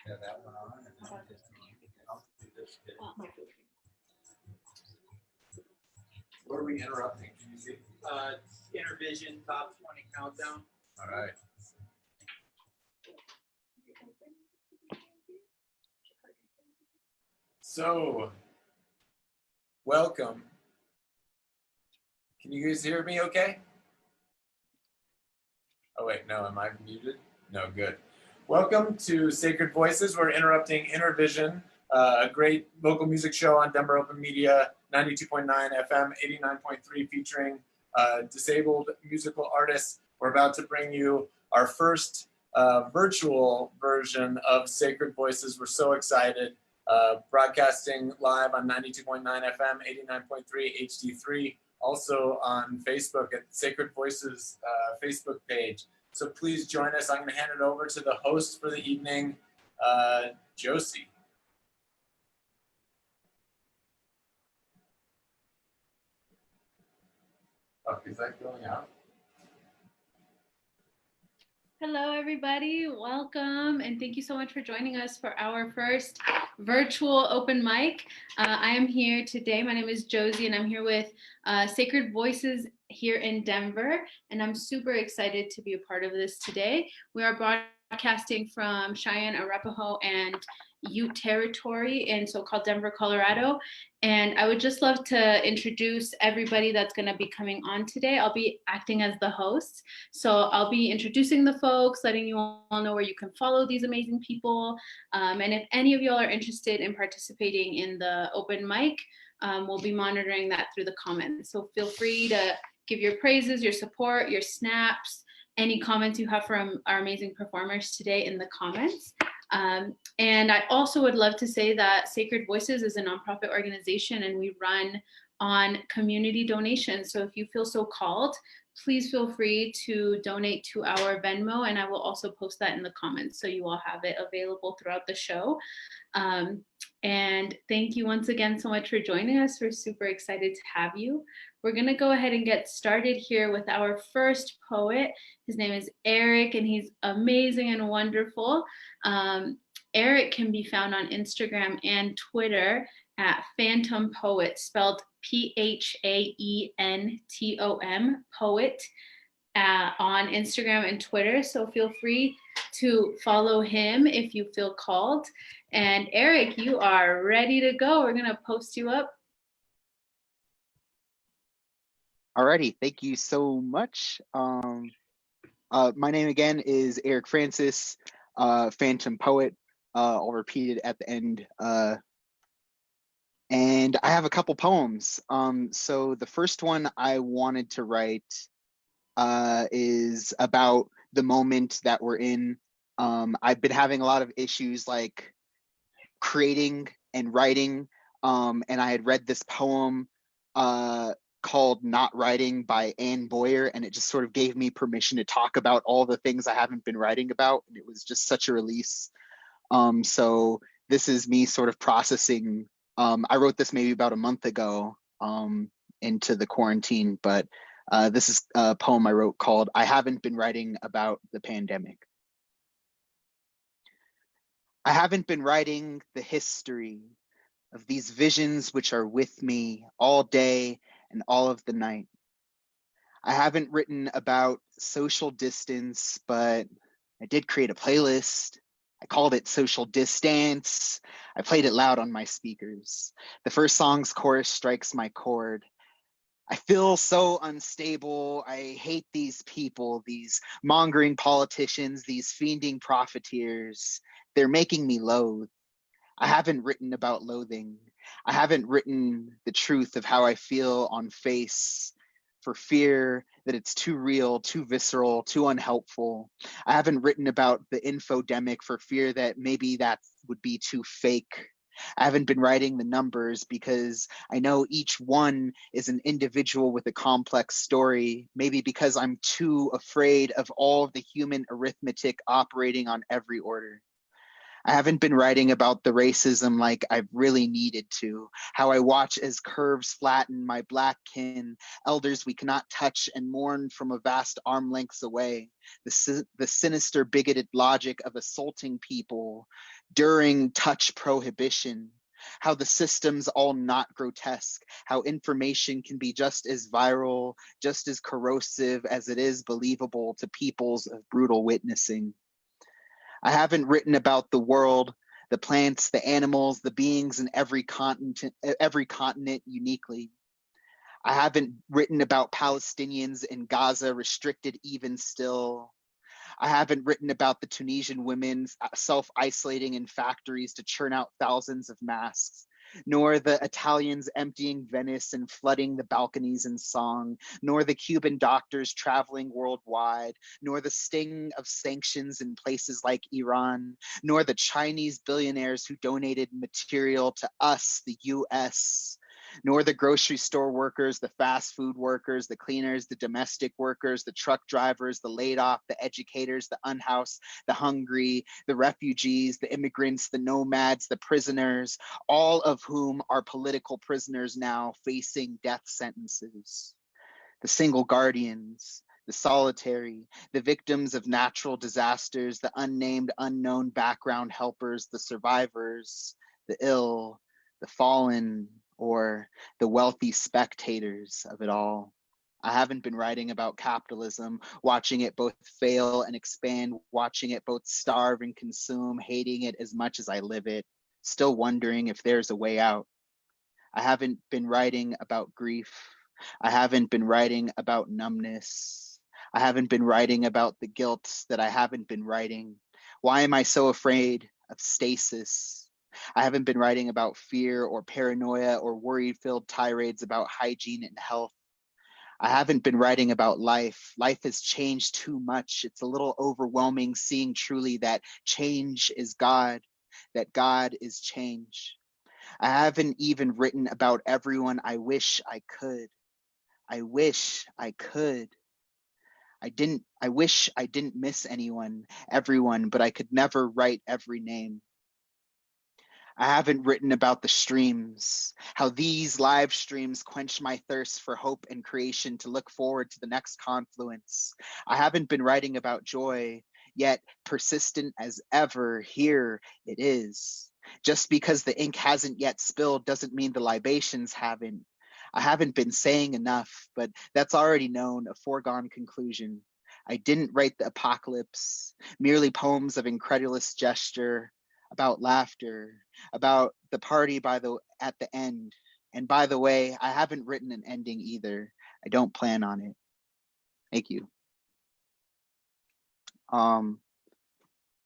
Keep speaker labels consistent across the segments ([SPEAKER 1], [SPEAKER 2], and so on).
[SPEAKER 1] Yeah, that one on. And then I'll do this bit. What are we interrupting? Can you see?
[SPEAKER 2] Intervision top 20 countdown.
[SPEAKER 1] All right. So, welcome. Can you guys hear me okay? Oh wait, no, am I muted? No, good. Welcome to Sacred Voices. We're interrupting Intervision, a great local music show on Denver Open Media, 92.9 FM, 89.3, featuring disabled musical artists. We're about to bring you our first virtual version of Sacred Voices. We're so excited. Broadcasting live on 92.9 FM, 89.3 HD3, also on Facebook at Sacred Voices Facebook page. So please join us. I'm going to hand it over to the host for the evening, Josie. Oh, is that going out?
[SPEAKER 3] Hello, everybody. Welcome, and thank you so much for joining us for our first virtual open mic. I am here today. My name is Josie, and I'm here with Sacred Voices here in Denver, and I'm super excited to be a part of this today. We are broadcasting from Cheyenne, Arapaho, and Ute territory in so-called Denver, Colorado. And I would just love to introduce everybody that's going to be coming on today. I'll be acting as the host. So I'll be introducing the folks, letting you all know where you can follow these amazing people. And if any of y'all are interested in participating in the open mic, we'll be monitoring that through the comments. So feel free to give your praises, your support, your snaps, any comments you have from our amazing performers today in the comments. And I also would love to say that Sacred Voices is a nonprofit organization, and we run on community donations. So if you feel so called, please feel free to donate to our Venmo, and I will also post that in the comments so you all have it available throughout the show. And thank you once again so much for joining us. We're super excited to have you. We're gonna go ahead and get started here with our first poet. His name is Eric, and he's amazing and wonderful. Eric can be found on Instagram and Twitter at Phantom Poet, spelled PHAENTOM, poet, on Instagram and Twitter. So feel free to follow him if you feel called. And Eric, you are ready to go. We're gonna post you up.
[SPEAKER 4] Alrighty, thank you so much. My name again is Eric Francis, Phantom Poet. I'll repeat it at the end. And I have a couple poems. So the first one I wanted to write is about the moment that we're in. I've been having a lot of issues like creating and writing, and I had read this poem called Not Writing by Anne Boyer, and it just sort of gave me permission to talk about all the things I haven't been writing about, and it was just such a release. So this is me sort of processing. I wrote this maybe about a month ago into the quarantine, but this is a poem I wrote called I Haven't Been Writing About the Pandemic. I haven't been writing the history of these visions which are with me all day and all of the night. I haven't written about social distance, but I did create a playlist. I called it Social Distance. I played it loud on my speakers. The first song's chorus strikes my chord. I feel so unstable. I hate these people, these mongering politicians, these fiending profiteers. They're making me loathe. I haven't written about loathing. I haven't written the truth of how I feel on face for fear that it's too real, too visceral, too unhelpful. I haven't written about the infodemic for fear that maybe that would be too fake. I haven't been writing the numbers because I know each one is an individual with a complex story, maybe because I'm too afraid of all of the human arithmetic operating on every order. I haven't been writing about the racism like I've really needed to, how I watch as curves flatten my black kin, elders we cannot touch and mourn from a vast arm lengths away, the sinister bigoted logic of assaulting people during touch prohibition, how the system's all not grotesque, how information can be just as viral, just as corrosive as it is believable to peoples of brutal witnessing. I haven't written about the world, the plants, the animals, the beings in every continent uniquely. I haven't written about Palestinians in Gaza restricted even still. I haven't written about the Tunisian women self-isolating in factories to churn out thousands of masks, nor the Italians emptying Venice and flooding the balconies in song, nor the Cuban doctors traveling worldwide, nor the sting of sanctions in places like Iran, nor the Chinese billionaires who donated material to us, the US, nor the grocery store workers, the fast food workers, the cleaners, the domestic workers, the truck drivers, the laid off, the educators, the unhoused, the hungry, the refugees, the immigrants, the nomads, the prisoners, all of whom are political prisoners now facing death sentences. The single guardians, the solitary, the victims of natural disasters, the unnamed, unknown background helpers, the survivors, the ill, the fallen, or the wealthy spectators of it all. I haven't been writing about capitalism, watching it both fail and expand, watching it both starve and consume, hating it as much as I live it, still wondering if there's a way out. I haven't been writing about grief. I haven't been writing about numbness. I haven't been writing about the guilt that I haven't been writing. Why am I so afraid of stasis? I haven't been writing about fear or paranoia or worry-filled tirades about hygiene and health. I haven't been writing about life. Life has changed too much. It's a little overwhelming seeing truly that change is God, that God is change. I haven't even written about everyone I wish I could. I wish I could. I wish I didn't miss anyone, everyone, but I could never write every name. I haven't written about the streams, how these live streams quench my thirst for hope and creation to look forward to the next confluence. I haven't been writing about joy, yet persistent as ever, here it is. Just because the ink hasn't yet spilled doesn't mean the libations haven't. I haven't been saying enough, but that's already known, a foregone conclusion. I didn't write the apocalypse, merely poems of incredulous gesture, about laughter, about the party at the end. And by the way, I haven't written an ending either. I don't plan on it. Thank you. And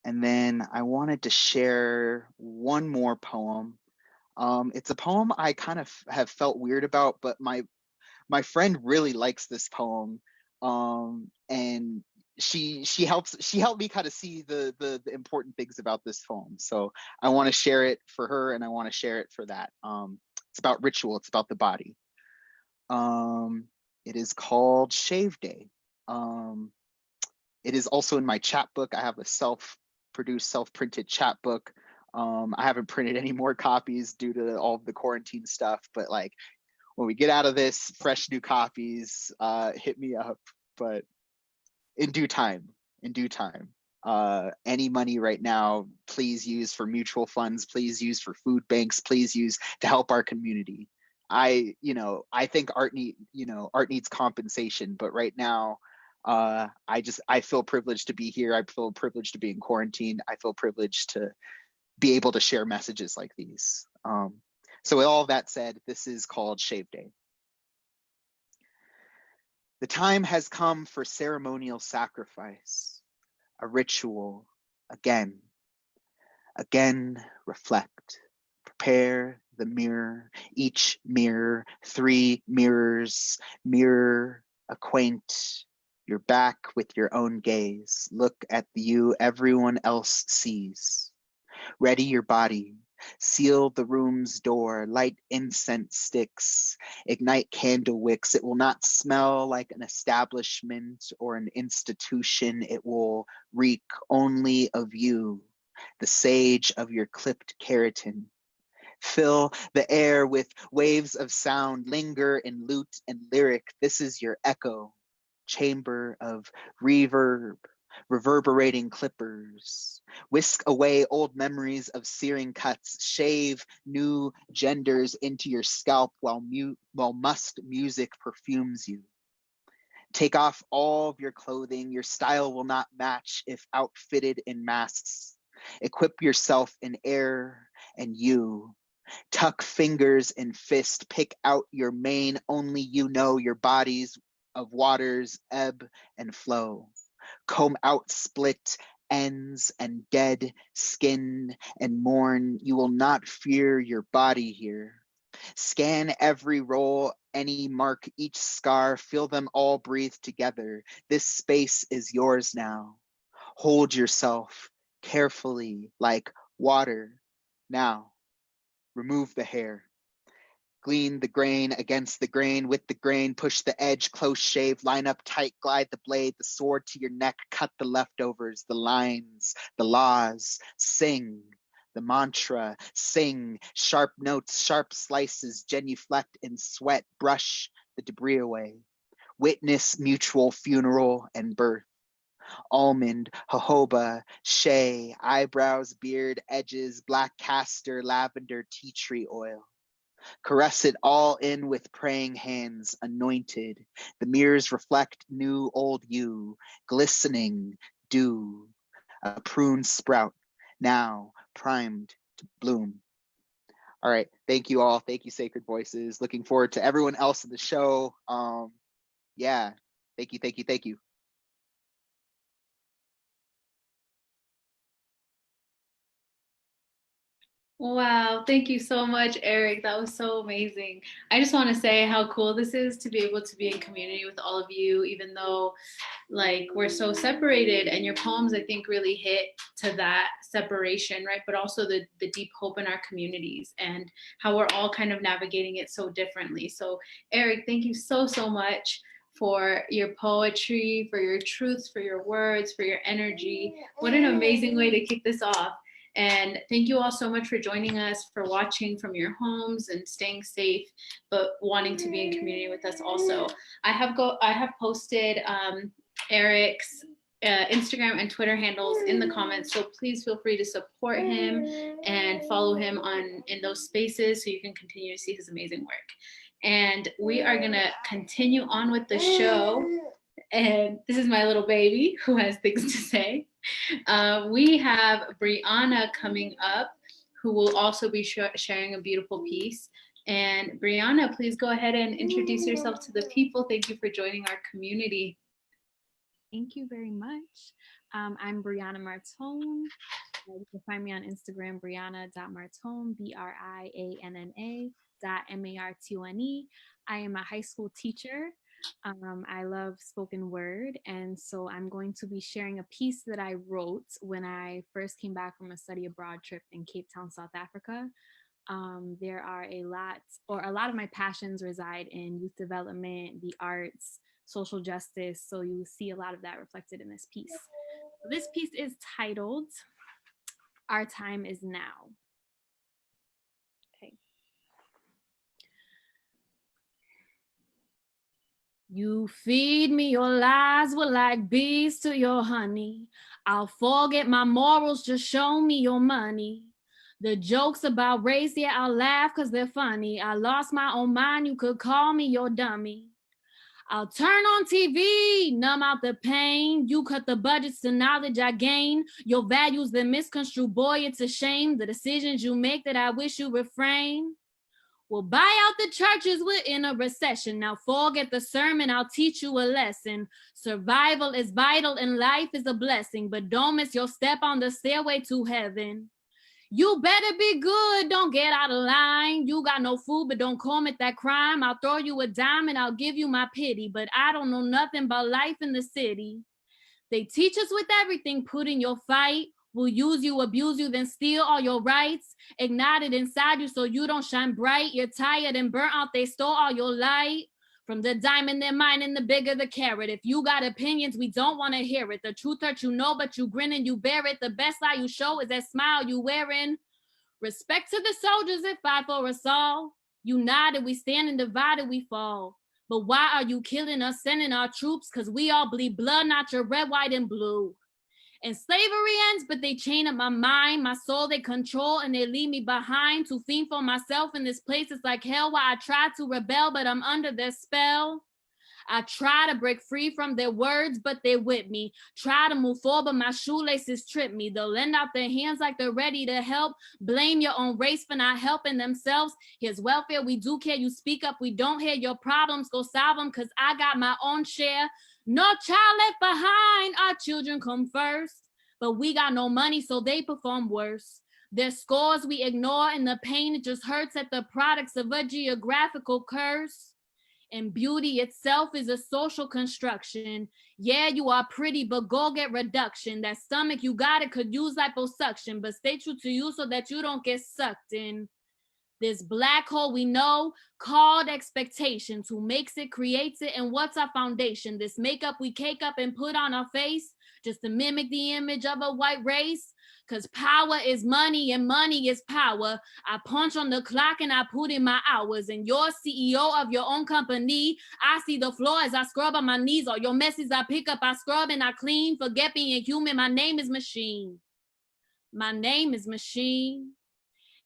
[SPEAKER 4] then I wanted to share one more poem. It's a poem I kind of have felt weird about, but my friend really likes this poem, and she helped me kind of see the important things about this poem. So I want to share it for her, and I want to share it for that. It's about ritual. It's about the body. It is called Shave Day. It is also in my chapbook. I have a self-produced, self-printed chapbook. I haven't printed any more copies due to all of the quarantine stuff, but like, when we get out of this, fresh new copies, hit me up. But in due time, any money right now, please use for mutual funds, please use for food banks, please use to help our community. I think art needs compensation, but right now, I feel privileged to be here. I feel privileged to be in quarantine. I feel privileged to be able to share messages like these. So with all of that said, this is called Shave Day. The time has come for ceremonial sacrifice, a ritual, again. Again, reflect, prepare the mirror, each mirror, 3 mirrors, mirror, acquaint your back with your own gaze. Look at the you everyone else sees. Ready your body, seal the room's door, light incense sticks, ignite candle wicks. It will not smell like an establishment or an institution. It will reek only of you, the sage of your clipped keratin. Fill the air with waves of sound, linger in lute and lyric. This is your echo, chamber of reverb, reverberating clippers. Whisk away old memories of searing cuts, shave new genders into your scalp while musk music perfumes you. Take off all of your clothing. Your style will not match if outfitted in masks. Equip yourself in air and you. Tuck fingers in fist. Pick out your mane. Only you know your bodies of waters ebb and flow. Comb out split ends and dead skin and mourn. You will not fear your body here. Scan every roll, any mark, each scar, feel them all breathe together. This space is yours now. Hold yourself carefully like water. Now, remove the hair. Glean the grain against the grain with the grain, push the edge, close shave, line up tight, glide the blade, the sword to your neck, cut the leftovers, the lines, the laws, sing. The mantra, sing, sharp notes, sharp slices, genuflect in sweat, brush the debris away. Witness mutual funeral and birth. Almond, jojoba, shea, eyebrows, beard, edges, black castor, lavender, tea tree oil. Caress it all in with praying hands, anointed. The mirrors reflect new old you, glistening dew, a prune sprout, now primed to bloom. All right, thank you all. Thank you, Sacred Voices. Looking forward to everyone else in the show. Yeah, thank you, thank you, thank you.
[SPEAKER 3] Wow, thank you so much, Eric. That was so amazing. I just want to say how cool this is to be able to be in community with all of you, even though like we're so separated. And your poems, I think, really hit to that separation, right? But also the deep hope in our communities and how we're all kind of navigating it so differently. So, Eric, thank you so, so much for your poetry, for your truths, for your words, for your energy. What an amazing way to kick this off. And thank you all so much for joining us, for watching from your homes and staying safe, but wanting to be in community with us also. I have posted Eric's Instagram and Twitter handles in the comments, so please feel free to support him and follow him in those spaces so you can continue to see his amazing work. And we are gonna continue on with the show. And this is my little baby who has things to say. We have Brianna coming up, who will also be sharing a beautiful piece. And Brianna, please go ahead and introduce yourself to the people. Thank you for joining our community.
[SPEAKER 5] Thank you very much. I'm Brianna Martone. You can find me on Instagram, brianna.martone, BRIANNA.MARTONE. I am a high school teacher. I love spoken word, and so I'm going to be sharing a piece that I wrote when I first came back from a study abroad trip in Cape Town, South Africa. There are a lot of my passions reside in youth development, the arts, social justice, so you see a lot of that reflected in this piece. So this piece is titled, Our Time Is Now. You feed me your lies, we're like bees to your honey. I'll forget my morals, just show me your money. The jokes about race, yeah, I'll laugh cause they're funny. I lost my own mind, you could call me your dummy. I'll turn on TV, numb out the pain. You cut the budgets to knowledge I gain. Your values that misconstrue, boy, it's a shame. The decisions you make that I wish you refrain. We'll buy out the churches, we're in a recession. Now forget the sermon, I'll teach you a lesson. Survival is vital and life is a blessing, but don't miss your step on the stairway to heaven. You better be good, don't get out of line. You got no food, but don't commit that crime. I'll throw you a dime and I'll give you my pity, but I don't know nothing about life in the city. They teach us with everything, put in your fight. Will use you, abuse you, then steal all your rights. Ignite it inside you so you don't shine bright. You're tired and burnt out, they stole all your light. From the diamond they're mining, the bigger the carrot. If you got opinions, we don't want to hear it. The truth hurts, you know, but you grin and you bear it. The best lie you show is that smile you wearing. Respect to the soldiers that fight for us all. United we stand and divided we fall. But why are you killing us, sending our troops? Cause we all bleed blood, not your red, white, and blue. And slavery ends, but they chain up my mind, my soul they control, and they leave me behind to fiend for myself in this place. It's like hell where I try to rebel, but I'm under their spell. I try to break free from their words, but they whip me. Try to move forward, but my shoelaces trip me. They'll lend out their hands like they're ready to help. Blame your own race for not helping themselves. Here's welfare, we do care. You speak up, we don't hear your problems. Go solve them, cause I got my own share. No child left behind, our children come first. But we got no money, so they perform worse. There's scores we ignore, and the pain, it just hurts at the products of a geographical curse. And beauty itself is a social construction. Yeah, you are pretty, but go get reduction. That stomach, you got it, could use liposuction, but stay true to you so that you don't get sucked in. This black hole we know called expectations. Who makes it, creates it, and what's our foundation? This makeup we cake up and put on our face just to mimic the image of a white race. Cause power is money and money is power. I punch on the clock and I put in my hours. And you're CEO of your own company. I see the floor as I scrub on my knees. All your messes I pick up, I scrub and I clean. Forget being human, my name is Machine. My name is Machine.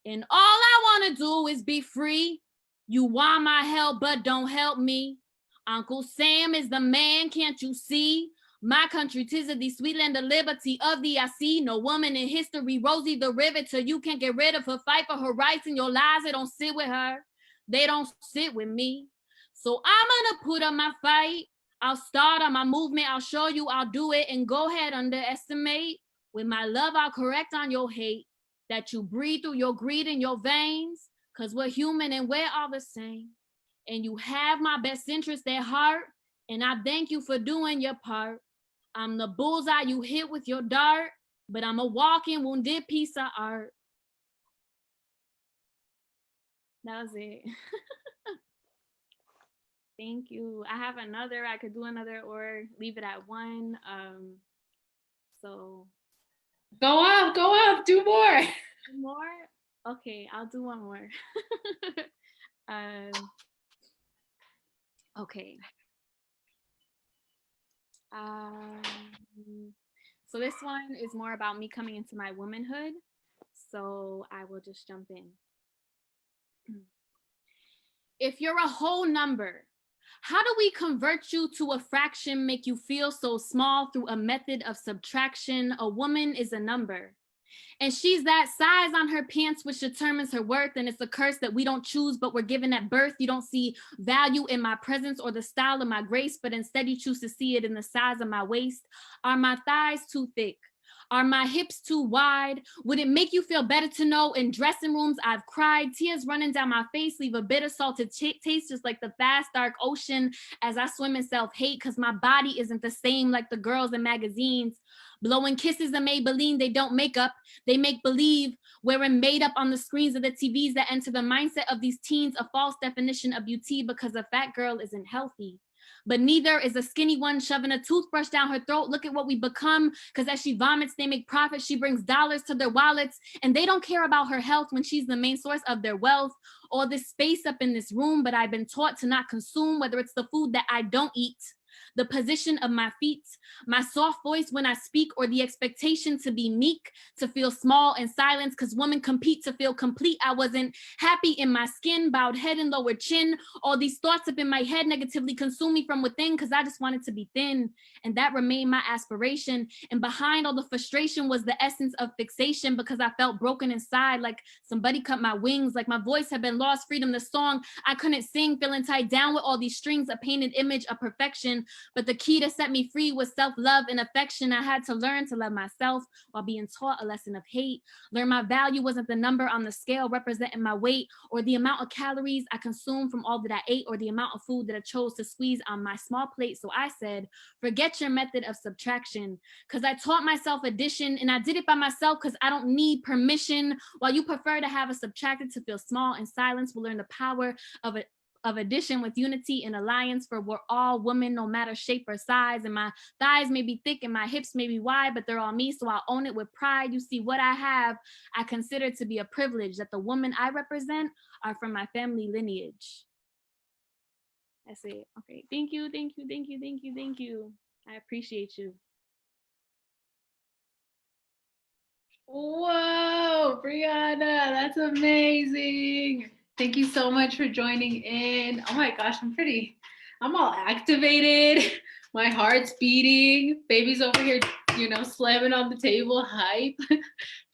[SPEAKER 5] And all I wanna do is be free. You want my help, but don't help me. Uncle Sam is the man, can't you see? My country, 'tis of the sweet land of liberty of the I see. No woman in history, Rosie the Riveter, you can't get rid of her, fight for her rights and your lies. They don't sit with her, they don't sit with me. So I'm gonna put up my fight. I'll start on my movement, I'll show you I'll do it. And go ahead, underestimate. With my love, I'll correct on your hate. That you breathe through your greed in your veins. Cause we're human and we're all the same. And you have my best interest at heart. And I thank you for doing your part. I'm the bullseye you hit with your dart, but I'm a walking wounded piece of art. That was it. Thank you. I have another, I could do another or leave it at one. So.
[SPEAKER 3] Go off, do more.
[SPEAKER 5] More? Okay, I'll do one more. Okay. So this one is more about me coming into my womanhood. So I will just jump in. If you're a whole number, how do we convert you to a fraction, make you feel so small through a method of subtraction? A woman is a number. And she's that size on her pants, which determines her worth. And it's a curse that we don't choose, but we're given at birth. You don't see value in my presence or the style of my grace, but instead you choose to see it in the size of my waist. Are my thighs too thick? Are my hips too wide? Would it make you feel better to know in dressing rooms I've cried, tears running down my face, leave a bitter salted taste just like the vast dark ocean as I swim in self-hate because my body isn't the same like the girls in magazines. Blowing kisses and Maybelline, they don't make up, they make believe, wearing made up on the screens of the TVs that enter the mindset of these teens, a false definition of beauty because a fat girl isn't healthy. But neither is a skinny one shoving a toothbrush down her throat. Look at what we become, because as she vomits, they make profit. She brings dollars to their wallets, and they don't care about her health when she's the main source of their wealth. All this space up in this room, but I've been taught to not consume, whether it's the food that I don't eat, the position of my feet, my soft voice when I speak, or the expectation to be meek, to feel small in silence, because women compete to feel complete. I wasn't happy in my skin, bowed head and lower chin. All these thoughts up in my head negatively consume me from within, because I just wanted to be thin, and that remained my aspiration. And behind all the frustration was the essence of fixation, because I felt broken inside, like somebody cut my wings, like my voice had been lost, freedom, the song I couldn't sing, feeling tied down with all these strings, a painted image of perfection. But the key to set me free was self-love and affection. I had to learn to love myself while being taught a lesson of hate. Learn my value wasn't the number on the scale representing my weight, or the amount of calories I consumed from all that I ate, or the amount of food that I chose to squeeze on my small plate. So I said, forget your method of subtraction, because I taught myself addition, and I did it by myself because I don't need permission. While you prefer to have us subtracted to feel small in silence, we'll learn the power of of addition with unity and alliance, for we're all women, no matter shape or size. And my thighs may be thick and my hips may be wide, but they're all me, so I'll own it with pride. You see, what I have, I consider to be a privilege, that the women I represent are from my family lineage. That's it. Okay, thank you, thank you, thank you, thank you, thank you. I appreciate you.
[SPEAKER 3] Whoa, Brianna, that's amazing. Thank you so much for joining in. Oh my gosh, I'm all activated. My heart's beating. Baby's over here, slamming on the table, hype.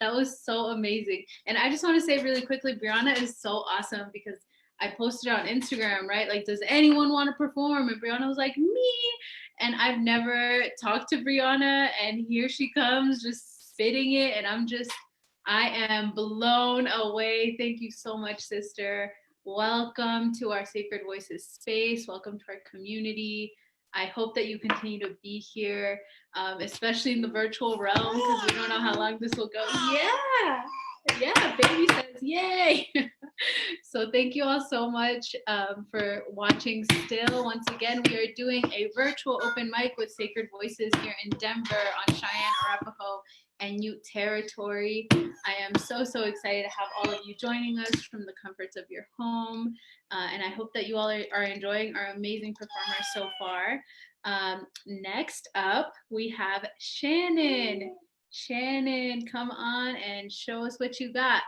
[SPEAKER 3] That was so amazing. And I just want to say really quickly, Brianna is so awesome because I posted on Instagram, right? Like, does anyone want to perform? And Brianna was like, me. And I've never talked to Brianna, and here she comes just spitting it. And I am blown away. Thank you so much, sister. Welcome to our Sacred Voices space. Welcome to our community. I hope that you continue to be here, especially in the virtual realm, because we don't know how long this will go. Yeah, baby says yay. So thank you all so much for watching still. Once again, we are doing a virtual open mic with Sacred Voices here in Denver on Cheyenne, Arapaho, and Ute territory. I am so excited to have all of you joining us from the comforts of your home. And I hope that you all are enjoying our amazing performers so far. Next up, we have Shannon. Shannon, come on and show us what you got.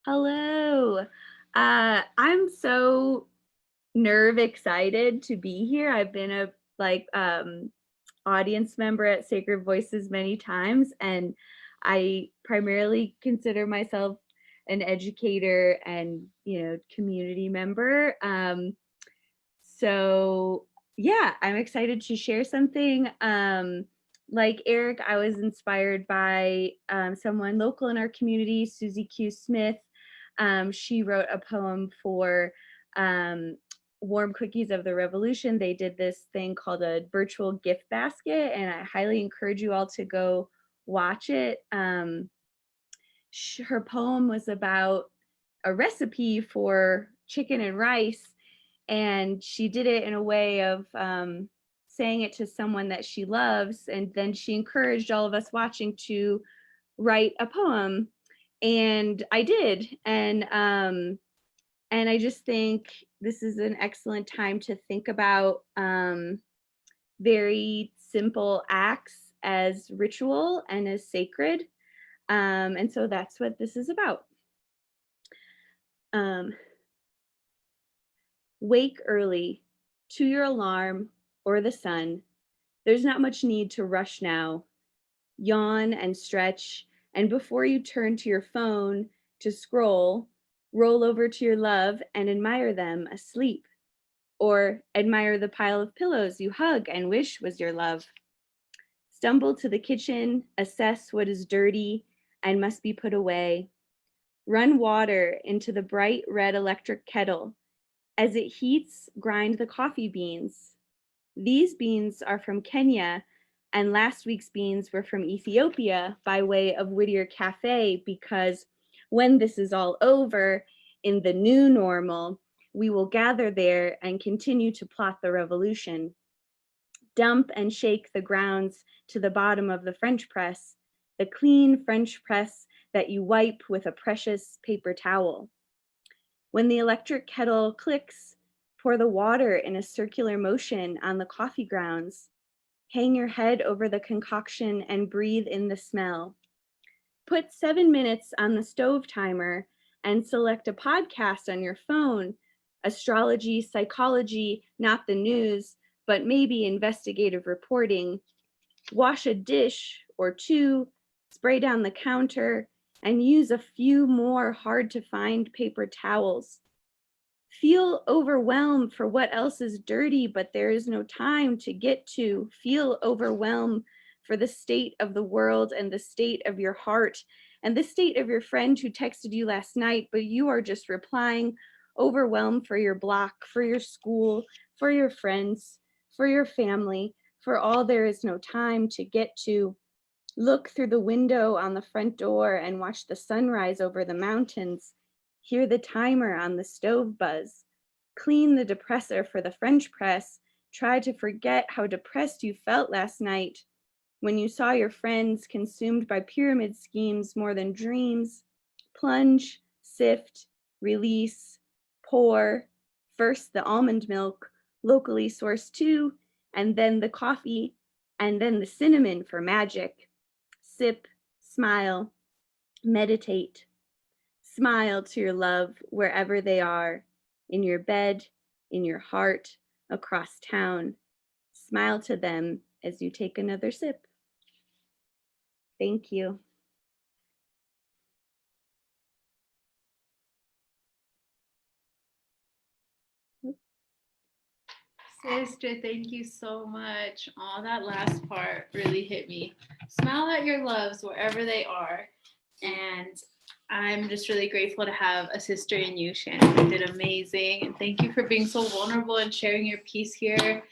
[SPEAKER 6] Hello. I'm so excited to be here. I've been a audience member at Sacred Voices many times, and I primarily consider myself an educator and community member. So yeah, I'm excited to share something. Like Eric, I was inspired by someone local in our community, Susie Q. Smith. She wrote a poem for Warm Cookies of the Revolution. They did this thing called a virtual gift basket, and I highly encourage you all to go watch it. Her poem was about a recipe for chicken and rice, and she did it in a way of saying it to someone that she loves, and then she encouraged all of us watching to write a poem, and I did. And I just think this is an excellent time to think about very simple acts as ritual and as sacred. And so that's what this is about. Wake early to your alarm or the sun. There's not much need to rush now. Yawn and stretch, and before you turn to your phone to scroll, roll over to your love and admire them asleep, or admire the pile of pillows you hug and wish was your love. Stumble to the kitchen, assess what is dirty and must be put away. Run water into the bright red electric kettle. As it heats, grind the coffee beans. These beans are from Kenya, and last week's beans were from Ethiopia by way of Whittier Cafe, because when this is all over, in the new normal, we will gather there and continue to plot the revolution. Dump and shake the grounds to the bottom of the French press, the clean French press that you wipe with a precious paper towel. When the electric kettle clicks, pour the water in a circular motion on the coffee grounds. Hang your head over the concoction and breathe in the smell. Put 7 minutes on the stove timer and select a podcast on your phone. Astrology, psychology, not the news, but maybe investigative reporting. Wash a dish or two, spray down the counter, and use a few more hard-to-find paper towels. Feel overwhelmed for what else is dirty, but there is no time to get to. Feel overwhelmed for the state of the world and the state of your heart and the state of your friend who texted you last night, but you are just replying. Overwhelmed for your block, for your school, for your friends, for your family, for all there is no time to get to. Look through the window on the front door and watch the sunrise over the mountains. Hear the timer on the stove buzz. Clean the depressor for the French press. Try to forget how depressed you felt last night when you saw your friends consumed by pyramid schemes more than dreams. Plunge, sift, release, pour. First the almond milk, locally sourced too, and then the coffee, and then the cinnamon for magic. Sip, smile, meditate. Smile to your love wherever they are, in your bed, in your heart, across town. Smile to them as you take another sip. Thank you.
[SPEAKER 3] Sister, thank you so much. Oh, that last part really hit me. Smile at your loves wherever they are. And I'm just really grateful to have a sister in you, Shannon. You did amazing. And thank you for being so vulnerable and sharing your piece here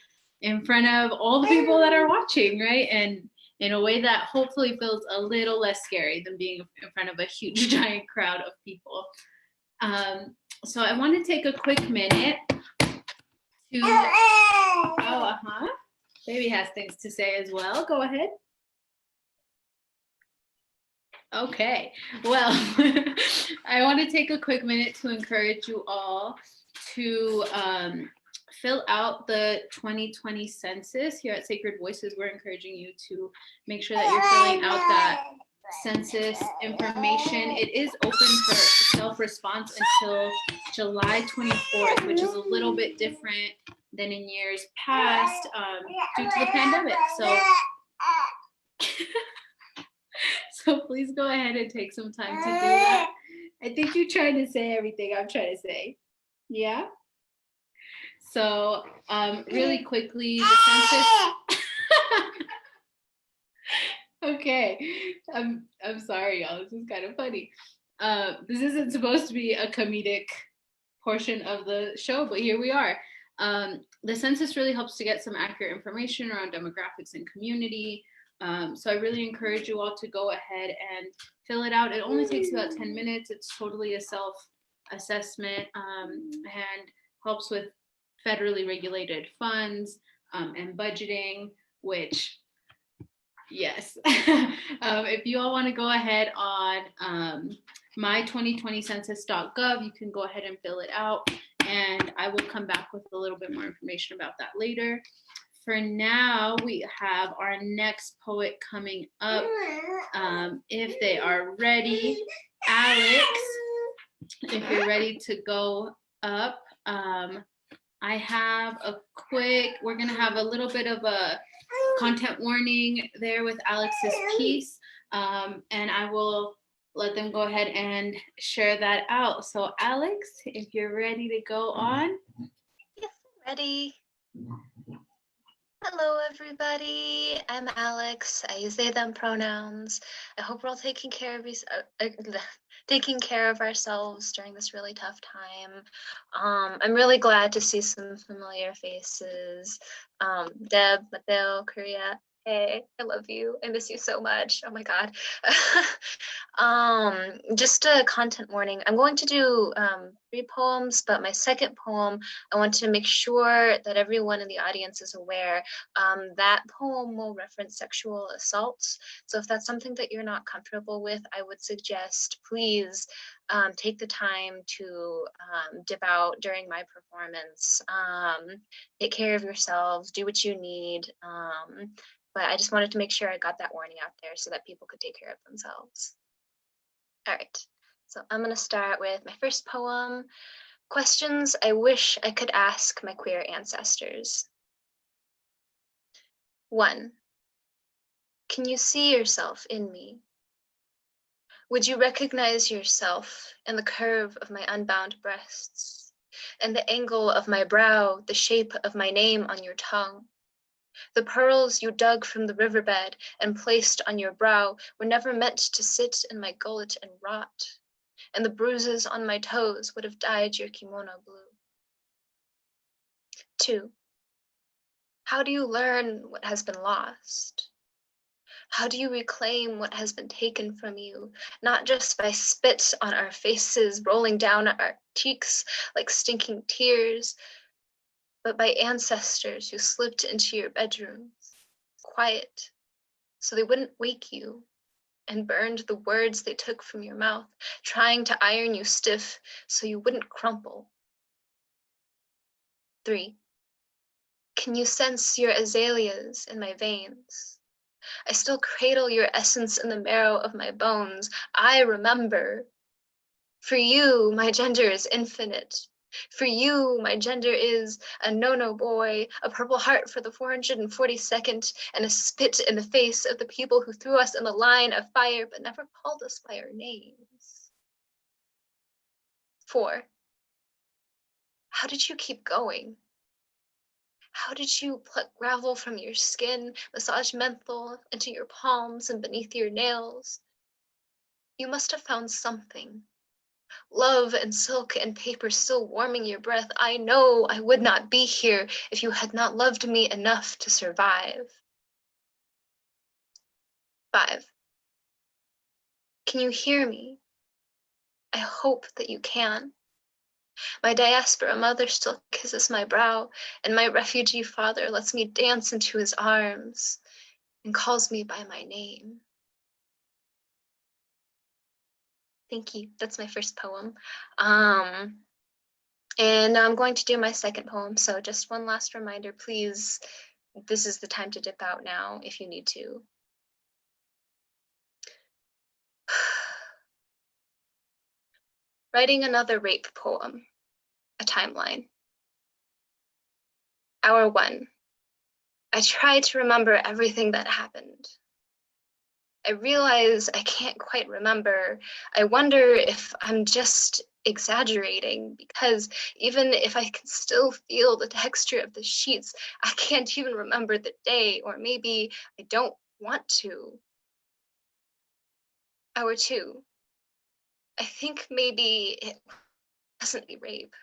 [SPEAKER 3] in front of all the people that are watching, right? And in a way that hopefully feels a little less scary than being in front of a huge, giant crowd of people. So I want to take a quick minute to, Baby has things to say as well. Go ahead. Okay, well, I want to take a quick minute to encourage you all to fill out the 2020 census. Here at Sacred Voices, we're encouraging you to make sure that you're filling out that census information. It is open for self-response until July 24th, which is a little bit different than in years past due to the pandemic. So please go ahead and take some time to do that. I think you're trying to say everything I'm trying to say. Yeah? So really quickly, the census. Okay, I'm sorry, y'all. This is kind of funny. This isn't supposed to be a comedic portion of the show, but here we are. The census really helps to get some accurate information around demographics and community. So I really encourage you all to go ahead and fill it out. It only takes about 10 minutes. It's totally a self-assessment and helps with federally regulated funds and budgeting, which, yes. If you all want to go ahead on my2020census.gov, you can go ahead and fill it out. And I will come back with a little bit more information about that later. For now, we have our next poet coming up. If they are ready, Alex, if you're ready to go up, I have a quick, we're gonna have a little bit of a content warning there with Alex's piece, and I will let them go ahead and share that out. So Alex, if you're ready to go on.
[SPEAKER 7] Yes, I'm ready. Hello, everybody. I'm Alex. I use they, them pronouns. I hope we're all taking care of ourselves during this really tough time. I'm really glad to see some familiar faces. Deb, Mateo, Korea. Hey, I love you. I miss you so much. Oh my God. Just a content warning. I'm going to do 3 poems, but my second poem, I want to make sure that everyone in the audience is aware that poem will reference sexual assaults. So if that's something that you're not comfortable with, I would suggest please take the time to dip out during my performance. Take care of yourselves, do what you need. But I just wanted to make sure I got that warning out there so that people could take care of themselves. All right, so I'm gonna start with my first poem, Questions I Wish I Could Ask My Queer Ancestors. 1. Can you see yourself in me? Would you recognize yourself in the curve of my unbound breasts, and the angle of my brow, the shape of my name on your tongue? The pearls you dug from the riverbed and placed on your brow were never meant to sit in my gullet and rot, and the bruises on my toes would have dyed your kimono blue. 2. How do you learn what has been lost? How do you reclaim what has been taken from you, not just by spit on our faces rolling down our cheeks like stinking tears, but by ancestors who slipped into your bedrooms, quiet, so they wouldn't wake you, and burned the words they took from your mouth, trying to iron you stiff so you wouldn't crumple. 3. Can you sense your azaleas in my veins? I still cradle your essence in the marrow of my bones. I remember. For you, my gender is infinite. For you, my gender is a no-no boy, a purple heart for the 442nd, and a spit in the face of the people who threw us in the line of fire but never called us by our names. 4. How did you keep going? How did you pluck gravel from your skin, massage menthol into your palms and beneath your nails? You must have found something. Love and silk and paper still warming your breath. I know I would not be here if you had not loved me enough to survive. 5. Can you hear me? I hope that you can. My diaspora mother still kisses my brow, and my refugee father lets me dance into his arms and calls me by my name. Thank you. That's my first poem. And I'm going to do my second poem. So just one last reminder, please, this is the time to dip out now if you need to. Writing another rape poem, a timeline. Hour 1. I try to remember everything that happened. I realize I can't quite remember. I wonder if I'm just exaggerating, because even if I can still feel the texture of the sheets, I can't even remember the day, or maybe I don't want to. Hour 2. I think maybe it wasn't rape,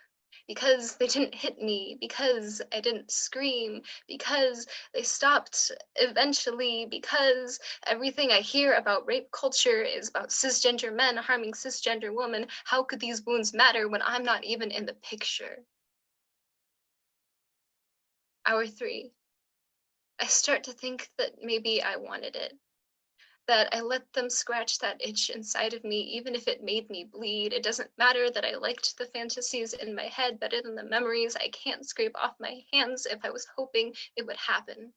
[SPEAKER 7] because they didn't hit me, because I didn't scream, because they stopped eventually, because everything I hear about rape culture is about cisgender men harming cisgender women. How could these wounds matter when I'm not even in the picture? Hour 3. I start to think that maybe I wanted it, that I let them scratch that itch inside of me, even if it made me bleed. It doesn't matter that I liked the fantasies in my head better than the memories I can't scrape off my hands if I was hoping it would happen.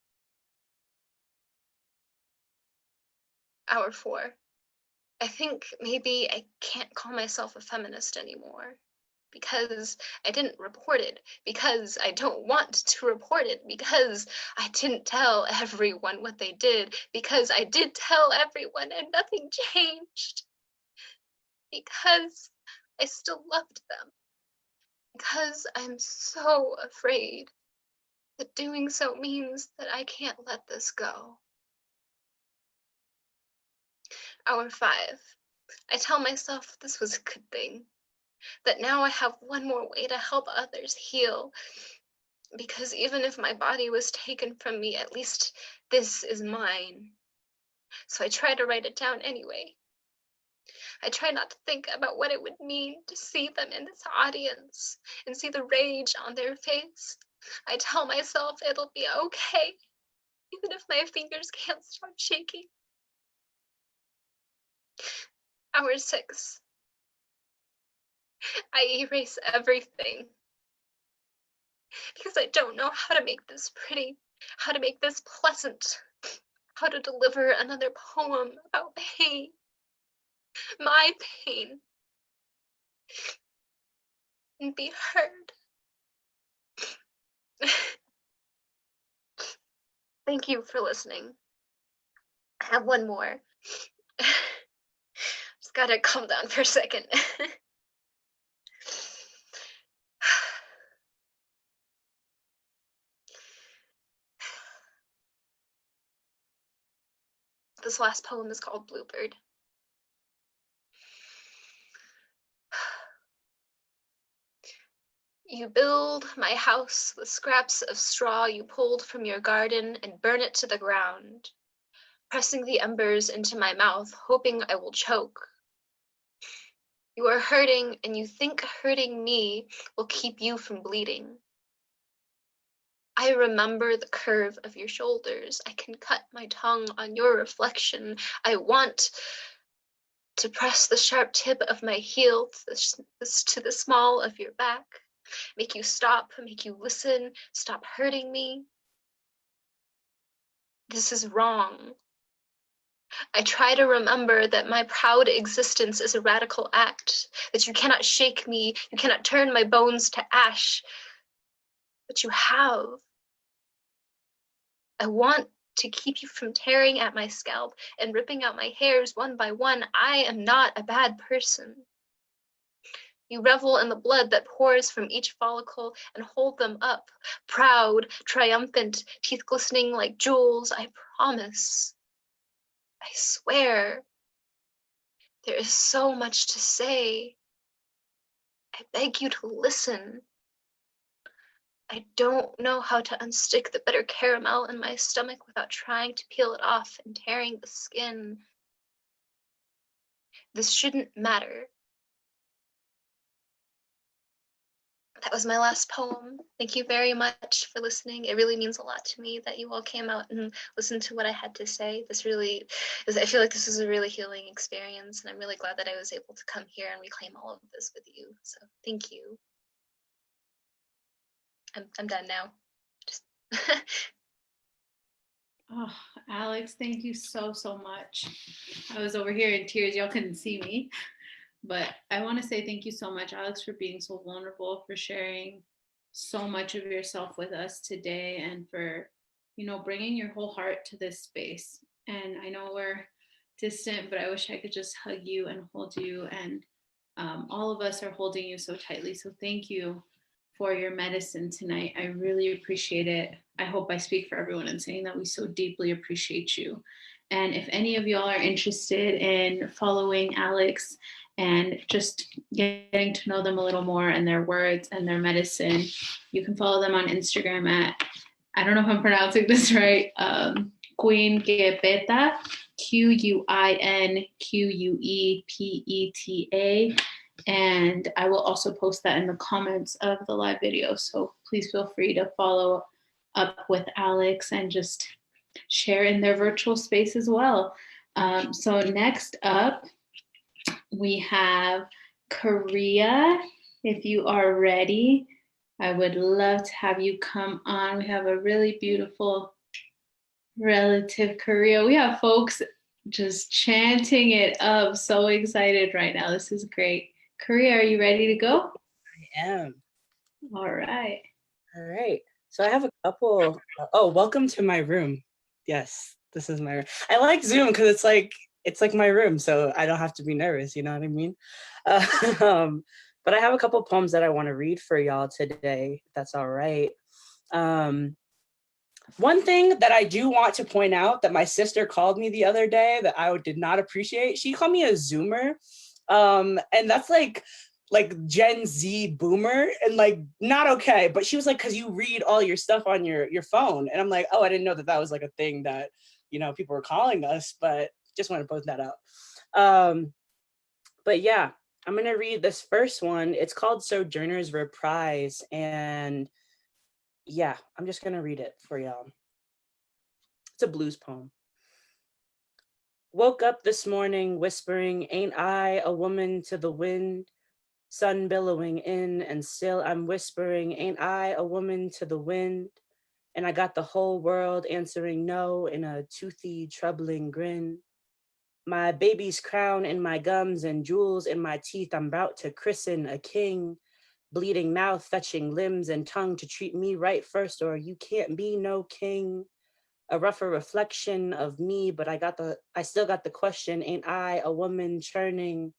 [SPEAKER 7] Hour 4. I think maybe I can't call myself a feminist anymore, because I didn't report it, because I don't want to report it, because I didn't tell everyone what they did, because I did tell everyone and nothing changed, because I still loved them, because I'm so afraid that doing so means that I can't let this go. Hour 5. I tell myself this was a good thing, that now I have one more way to help others heal, because even if my body was taken from me, at least this is mine. So I try to write it down anyway. I try not to think about what it would mean to see them in this audience and see the rage on their face. I tell myself it'll be okay, even if my fingers can't stop shaking. Hour 6. I erase everything, because I don't know how to make this pretty, how to make this pleasant, how to deliver another poem about pain, my pain, and be heard. Thank you for listening. I have one more. Just gotta calm down for a second. This last poem is called Bluebird. You build my house with scraps of straw you pulled from your garden and burn it to the ground. pressing the embers into my mouth, hoping I will choke. You are hurting, and you think hurting me will keep you from bleeding. I remember the curve of your shoulders. I can cut my tongue on your reflection. I want to press the sharp tip of my heel to the small of your back, make you stop, make you listen, stop hurting me. This is wrong. I try to remember that my proud existence is a radical act, that you cannot shake me, you cannot turn my bones to ash, but you have. I want to keep you from tearing at my scalp and ripping out my hairs one by one. I am not a bad person. You revel in the blood that pours from each follicle and hold them up, proud, triumphant, teeth glistening like jewels. I promise. I swear. There is so much to say. I beg you to listen. I don't know how to unstick the bitter caramel in my stomach without trying to peel it off and tearing the skin. This shouldn't matter. That was my last poem. Thank you very much for listening. It really means a lot to me that you all came out and listened to what I had to say. This really is, I feel like this is a really healing experience, and I'm really glad that I was able to come here and reclaim all of this with you. So thank you. I'm done now. Just
[SPEAKER 3] Oh, Alex, thank you so, so much. I was over here in tears. Y'all couldn't see me. But I want to say thank you so much, Alex, for being so vulnerable, for sharing so much of yourself with us today, and for, bringing your whole heart to this space. And I know we're distant, but I wish I could just hug you and hold you. And all of us are holding you so tightly. So thank you for your medicine tonight. I really appreciate it. I hope I speak for everyone in saying that we so deeply appreciate you. And if any of y'all are interested in following Alex and just getting to know them a little more and their words and their medicine, you can follow them on Instagram at, I don't know if I'm pronouncing this right, Queen Quinquepeta, QuinQuepeta. And I will also post that in the comments of the live video. So please feel free to follow up with Alex and just share in their virtual space as well. So next up, we have Korea. If you are ready, I would love to have you come on. We have a really beautiful relative Korea. We have folks just chanting it up. So excited right now. This is great. Korea, are you ready to go?
[SPEAKER 8] I am.
[SPEAKER 3] All right.
[SPEAKER 8] All right. So I have a couple. Oh, welcome to my room. Yes, this is my room. I like Zoom because it's like my room, so I don't have to be nervous. You know what I mean? But I have a couple poems that I want to read for y'all today. If that's all right. One thing that I do want to point out that my sister called me the other day that I did not appreciate. She called me a Zoomer. And that's like Gen Z boomer and like not okay. But she was like, because you read all your stuff on your phone. And I'm like, oh, I didn't know that was like a thing that, people were calling us, but just want to point that out. But yeah, I'm going to read this first one. It's called Sojourner's Reprise. And yeah, I'm just going to read it for y'all. It's a blues poem. Woke up this morning whispering, ain't I a woman to the wind? Sun billowing in and still I'm whispering, ain't I a woman to the wind? And I got the whole world answering no in a toothy, troubling grin. My baby's crown in my gums and jewels in my teeth, I'm about to christen a king. Bleeding mouth, fetching limbs and tongue to treat me right first, or you can't be no king. A rougher reflection of me, but I still got the question, ain't I a woman churning?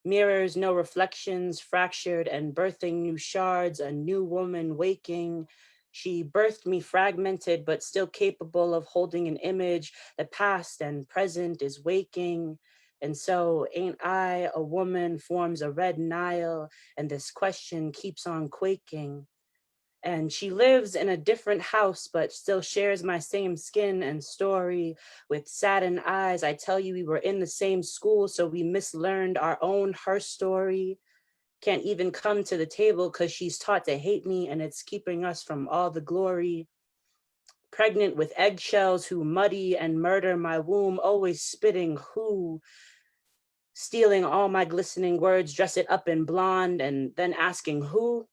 [SPEAKER 8] Mirrors, no reflections, fractured and birthing new shards, a new woman waking. She birthed me fragmented, but still capable of holding an image. The past and present is waking. And so, ain't I a woman forms a red Nile, and this question keeps on quaking. And she lives in a different house, but still shares my same skin and story. With saddened eyes, I tell you we were in the same school, so we mislearned our own her story. Can't even come to the table because she's taught to hate me, and it's keeping us from all the glory. Pregnant with eggshells who muddy and murder my womb, always spitting who, stealing all my glistening words, dress it up in blonde, and then asking who.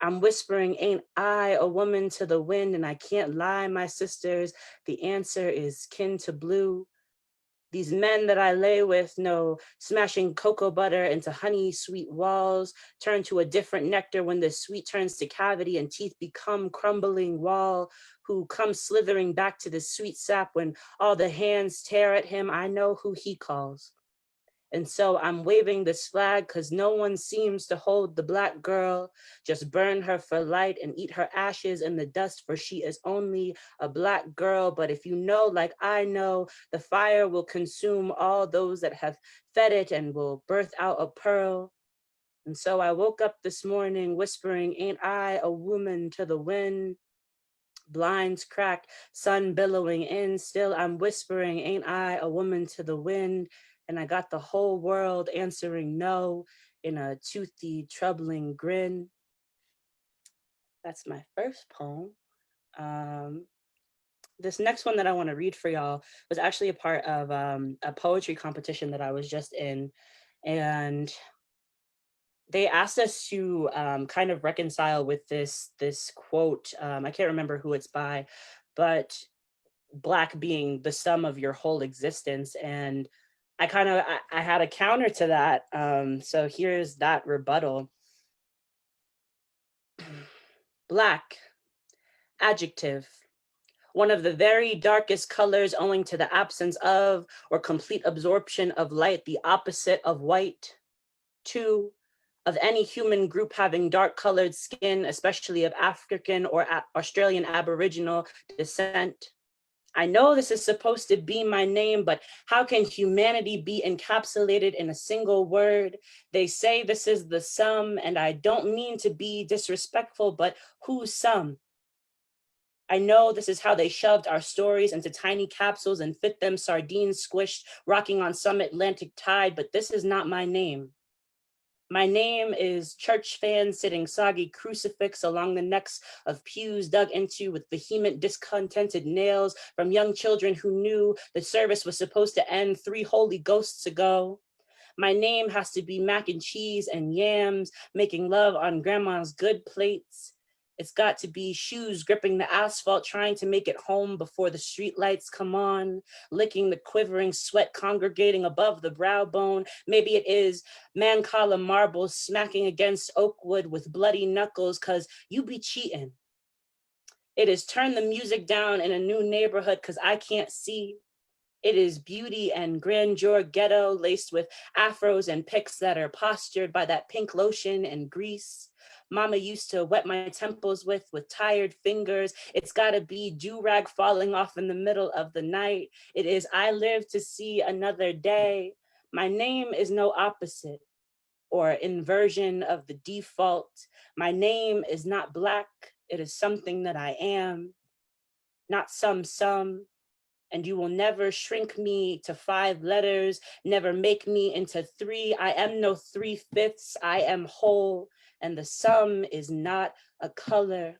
[SPEAKER 8] I'm whispering, ain't I a woman to the wind? And I can't lie, my sisters, the answer is kin to blue. These men that I lay with know smashing cocoa butter into honey sweet walls, turn to a different nectar when the sweet turns to cavity and teeth become crumbling wall, who come slithering back to the sweet sap when all the hands tear at him. I know who he calls. And so I'm waving this flag because no one seems to hold the Black girl. Just burn her for light and eat her ashes in the dust, for she is only a Black girl. But if you know, like I know, the fire will consume all those that have fed it and will birth out a pearl. And so I woke up this morning whispering, ain't I a woman to the wind? Blinds crack, sun billowing in, still I'm whispering, ain't I a woman to the wind? And I got the whole world answering no in a toothy, troubling grin. That's my first poem. This next one that I want to read for y'all was actually a part of a poetry competition that I was just in. And they asked us to kind of reconcile with this quote. I can't remember who it's by, but Black being the sum of your whole existence. And I had a counter to that. So here's that rebuttal. Black, adjective, one of the very darkest colors owing to the absence of or complete absorption of light, the opposite of white. Two, of any human group having dark colored skin, especially of African or Australian Aboriginal descent. I know this is supposed to be my name, but how can humanity be encapsulated in a single word? They say this is the sum, and I don't mean to be disrespectful, but whose sum? I know this is how they shoved our stories into tiny capsules and fit them sardines squished, rocking on some Atlantic tide, but this is not my name. My name is church fan sitting soggy crucifix along the necks of pews dug into with vehement discontented nails from young children who knew the service was supposed to end 3 holy ghosts ago. My name has to be mac and cheese and yams, making love on grandma's good plates. It's got to be shoes gripping the asphalt, trying to make it home before the streetlights come on, licking the quivering sweat congregating above the brow bone. Maybe it is Mancala marbles smacking against oak wood with bloody knuckles, cause you be cheating. It is turn the music down in a new neighborhood, cause I can't see. It is beauty and grandeur ghetto laced with afros and pics that are postured by that pink lotion and grease. Mama used to wet my temples with tired fingers. It's gotta be do-rag falling off in the middle of the night. It is I live to see another day. My name is no opposite or inversion of the default. My name is not Black. It is something that I am, not some, and you will never shrink me to 5 letters, never make me into 3. I am no 3/5. I am whole, and the sum is not a color.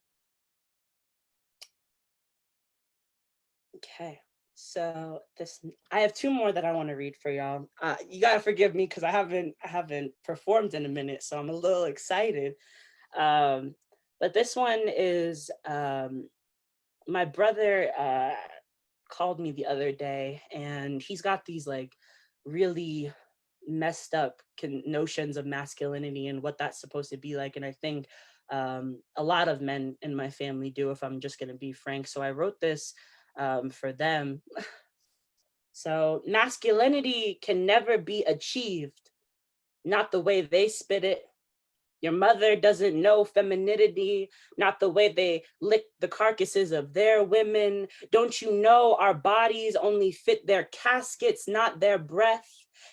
[SPEAKER 8] Okay, so I have 2 more that I want to read for y'all. You gotta forgive me because I haven't performed in a minute, so I'm a little excited. But this one is my brother called me the other day, and he's got these like really messed up notions of masculinity and what that's supposed to be like. And I think a lot of men in my family do, if I'm just going to be frank. So I wrote this for them. So masculinity can never be achieved, not the way they spit it, Your mother doesn't know femininity, not the way they lick the carcasses of their women. Don't you know our bodies only fit their caskets, not their breath?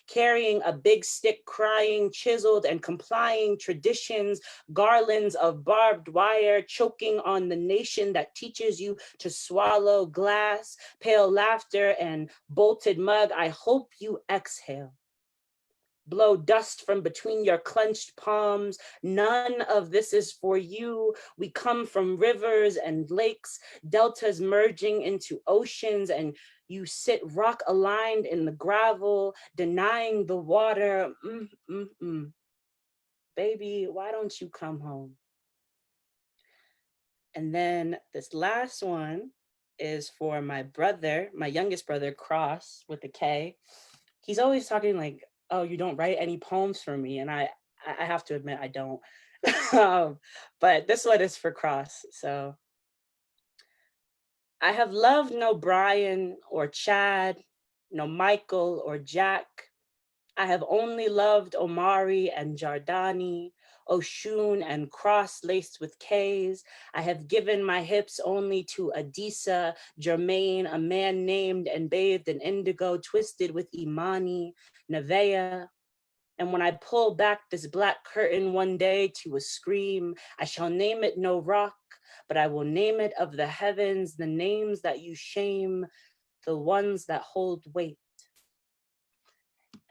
[SPEAKER 8] Carrying a big stick, crying, chiseled and complying traditions, garlands of barbed wire, choking on the nation that teaches you to swallow glass, pale laughter and bolted mug. I hope you exhale. Blow dust from between your clenched palms. None of this is for you. We come from rivers and lakes, deltas merging into oceans, and you sit rock aligned in the gravel, denying the water. Baby, why don't you come home? And then this last one is for my brother, my youngest brother, Cross, with a K. He's always talking like, oh, you don't write any poems for me. And I have to admit, I don't. But this one is for Cross. So I have loved no Brian or Chad, no Michael or Jack. I have only loved Omari and Jardani, Oshun and Cross laced with K's. I have given my hips only to Adisa, Jermaine, a man named and bathed in indigo, twisted with Imani, Nevaeh. And when I pull back this black curtain one day to a scream, I shall name it no rock, but I will name it of the heavens, the names that you shame, the ones that hold weight.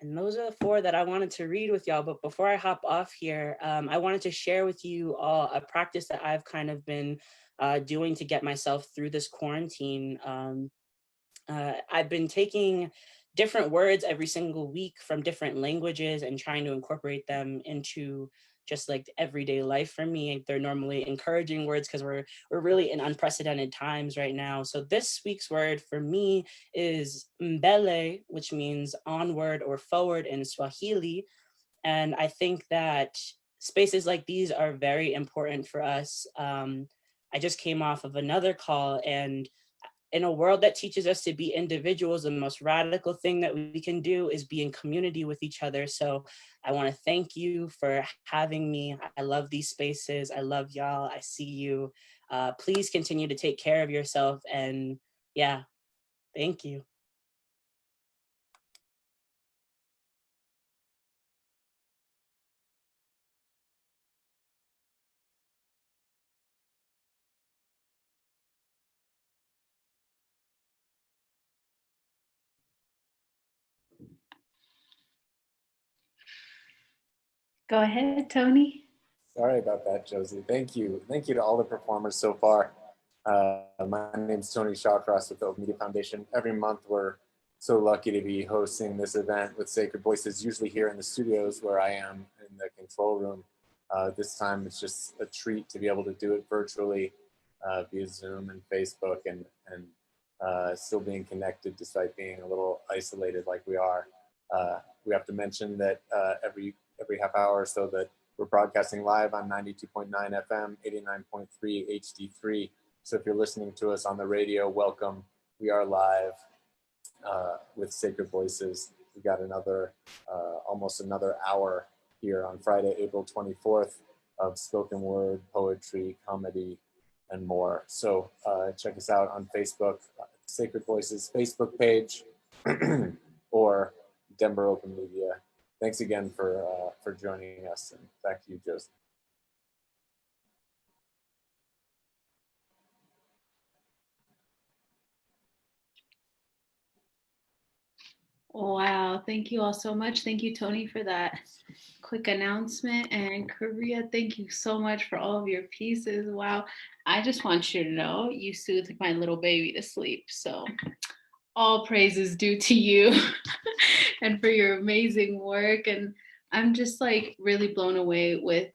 [SPEAKER 8] And those are the 4 that I wanted to read with y'all. But before I hop off here, I wanted to share with you all a practice that I've kind of been doing to get myself through this quarantine. I've been taking different words every single week from different languages and trying to incorporate them into just like everyday life for me. They're normally encouraging words because we're really in unprecedented times right now. So this week's word for me is mbele, which means onward or forward in Swahili. And I think that spaces like these are very important for us. I just came off of another call, and in a world that teaches us to be individuals, the most radical thing that we can do is be in community with each other. So I want to thank you for having me. I love these spaces. I love y'all. I see you. Please continue to take care of yourself. And yeah, thank you.
[SPEAKER 3] Go ahead, Tony.
[SPEAKER 1] Sorry about that, Josie. Thank you. Thank you to all the performers so far. My name's Tony Shawcross with the Open Media Foundation. Every month we're so lucky to be hosting this event with Sacred Voices, usually here in the studios where I am in the control room. This time it's just a treat to be able to do it virtually via Zoom and Facebook and still being connected despite being a little isolated like we are. We have to mention that every half hour or so that we're broadcasting live on 92.9 FM, 89.3 HD3. So if you're listening to us on the radio, welcome. We are live with Sacred Voices. We've got another, almost another hour here on Friday, April 24th of spoken word, poetry, comedy, and more. So check us out on Facebook, Sacred Voices Facebook page, or Denver Open Media. Thanks again for joining us, and back to you, Joseph.
[SPEAKER 3] Wow, thank you all so much. Thank you, Tony, for that quick announcement. And Korea, thank you so much for all of your pieces. Wow, I just want you to know you soothed my little baby to sleep. So all praise is due to you and for your amazing work. And I'm just like really blown away with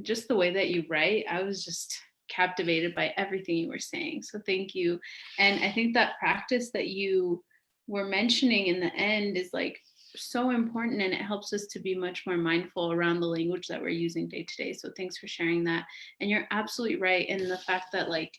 [SPEAKER 3] just the way that you write. I was just captivated by everything you were saying. So thank you. And I think that practice that you were mentioning in the end is like so important, and it helps us to be much more mindful around the language that we're using day to day. So thanks for sharing that. And you're absolutely right in the fact that like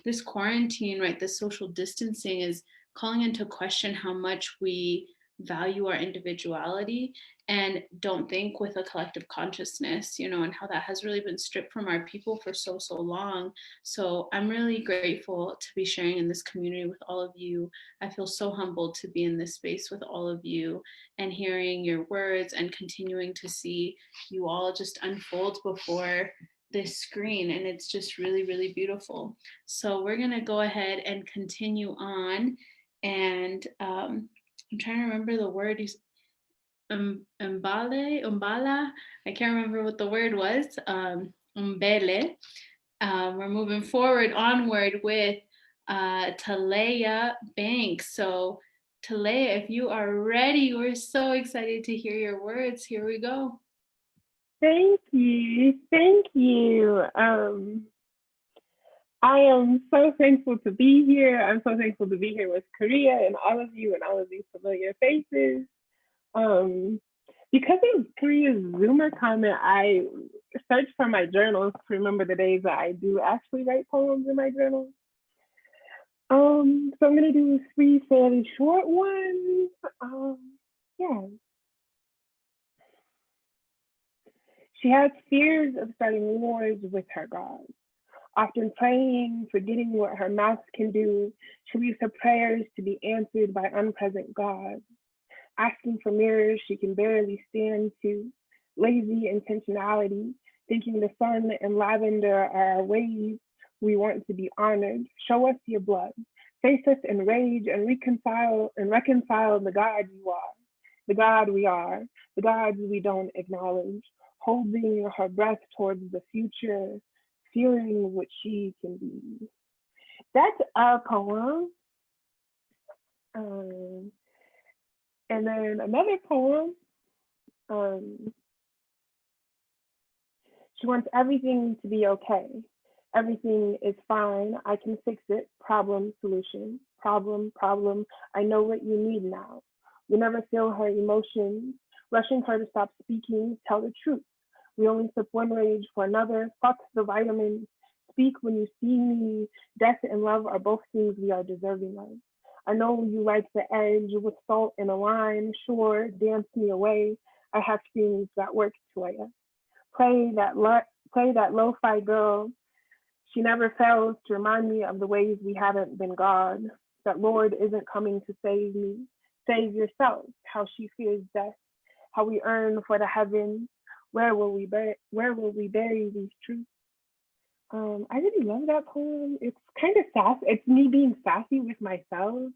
[SPEAKER 3] this quarantine, right, this social distancing is calling into question how much we value our individuality and don't think with a collective consciousness, you know, and how that has really been stripped from our people for so, so long. So I'm really grateful to be sharing in this community with all of you. I feel so humbled to be in this space with all of you and hearing your words and continuing to see you all just unfold before this screen. And it's just really, really beautiful. So we're gonna go ahead and continue on. And I'm trying to remember the word you umbala. I can't remember what the word was. Umbele. We're moving forward onward with Talea Banks. So Talea, if you are ready, we're so excited to hear your words. Here we go.
[SPEAKER 9] Thank you. Thank you. I am so thankful to be here. I'm so thankful to be here with Korea and all of you and all of these familiar faces. Because of Korea's Zoomer comment, I searched for my journals to remember the days that I do actually write poems in my journals. So I'm gonna do 3 fairly short ones. Yeah. She has fears of starting wars with her gods. Often praying, forgetting what her mouth can do, she leaves her prayers to be answered by unpresent gods. Asking for mirrors she can barely stand to, lazy intentionality, thinking the sun and lavender are our ways we want to be honored. Show us your blood, face us in rage and reconcile the God you are, the God we are, the gods we don't acknowledge, holding her breath towards the future, feeling what she can be. That's a poem. And then another poem, she wants everything to be okay. Everything is fine. I can fix it. Problem, solution. Problem, problem. I know what you need now. We never feel her emotions, rushing her to stop speaking, tell the truth. We only sip one rage for another. Fuck the vitamins. Speak when you see me. Death and love are both things we are deserving of. I know you like the edge with salt and a lime. Sure, dance me away. I have things that work to you. Play that lo-fi girl. She never fails to remind me of the ways we haven't been God. That Lord isn't coming to save me. Save yourself. How she fears death. How we earn for the heavens. Where will we bury these truths? I really love that poem. It's kind of sassy. It's me being sassy with myself.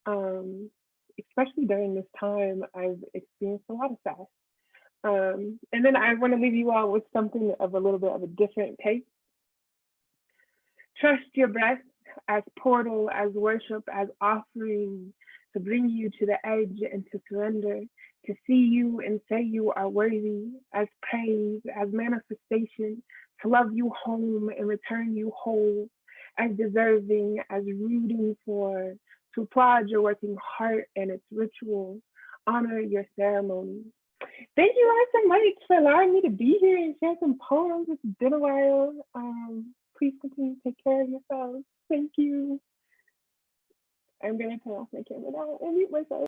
[SPEAKER 9] Especially during this time, I've experienced a lot of sass. And then I want to leave you all with something of a little bit of a different take. Trust your breath as portal, as worship, as offering to bring you to the edge and to surrender, to see you and say you are worthy, as praise, as manifestation, to love you home and return you whole, as deserving, as rooting for, to applaud your working heart and its ritual, honor your ceremony. Thank you guys so much for allowing me to be here and share some poems. It's been a while. Please continue to take care of yourselves. Thank you. I'm going to turn off my camera now and mute myself.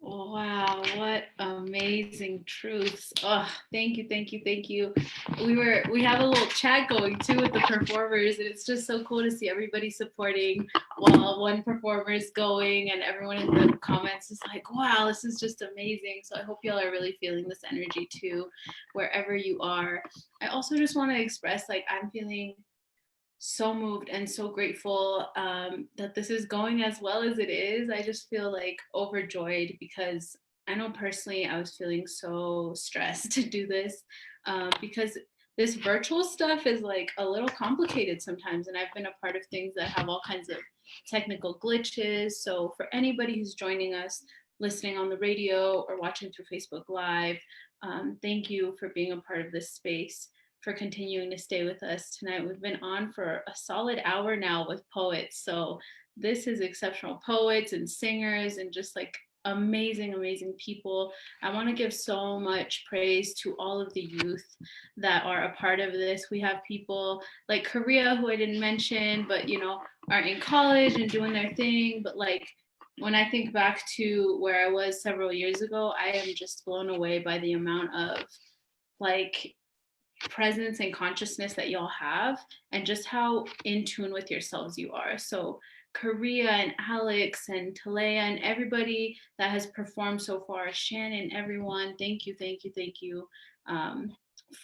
[SPEAKER 3] Wow, what amazing truths. Oh, thank you, thank you, thank you. We have a little chat going too with the performers, and it's just so cool to see everybody supporting while one performer is going, and everyone in the comments is like, wow, this is just amazing. So I hope y'all are really feeling this energy too, wherever you are. I also just want to express, like, I'm feeling so moved and so grateful that this is going as well as it is. I just feel like overjoyed because I know personally I was feeling so stressed to do this because this virtual stuff is like a little complicated sometimes, and I've been a part of things that have all kinds of technical glitches. So for anybody who's joining us, listening on the radio or watching through Facebook Live, thank you for being a part of this space, for continuing to stay with us tonight. We've been on for a solid hour now with poets. So this is exceptional poets and singers and just like amazing, amazing people. I want to give so much praise to all of the youth that are a part of this. We have people like Korea, who I didn't mention, but are in college and doing their thing. But like when I think back to where I was several years ago, I am just blown away by the amount of like presence and consciousness that y'all have, and just how in tune with yourselves you are. So Korea and Alex and Talea and everybody that has performed so far, Shannon, everyone, thank you, thank you, thank you,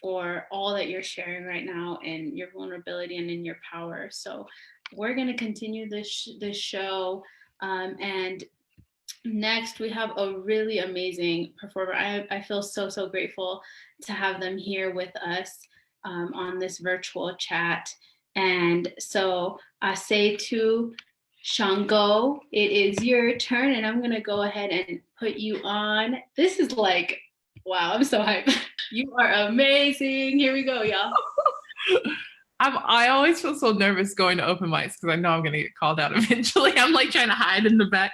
[SPEAKER 3] for all that you're sharing right now and your vulnerability and in your power. So we're going to continue this show, and next we have a really amazing performer. I feel so grateful to have them here with us on this virtual chat. And so I say to Shango, it is your turn, and I'm gonna go ahead and put you on. This is like, wow, I'm so hyped. You are amazing. Here we go, y'all.
[SPEAKER 10] I always feel so nervous going to open mics because I know I'm gonna get called out eventually. I'm like trying to hide in the back.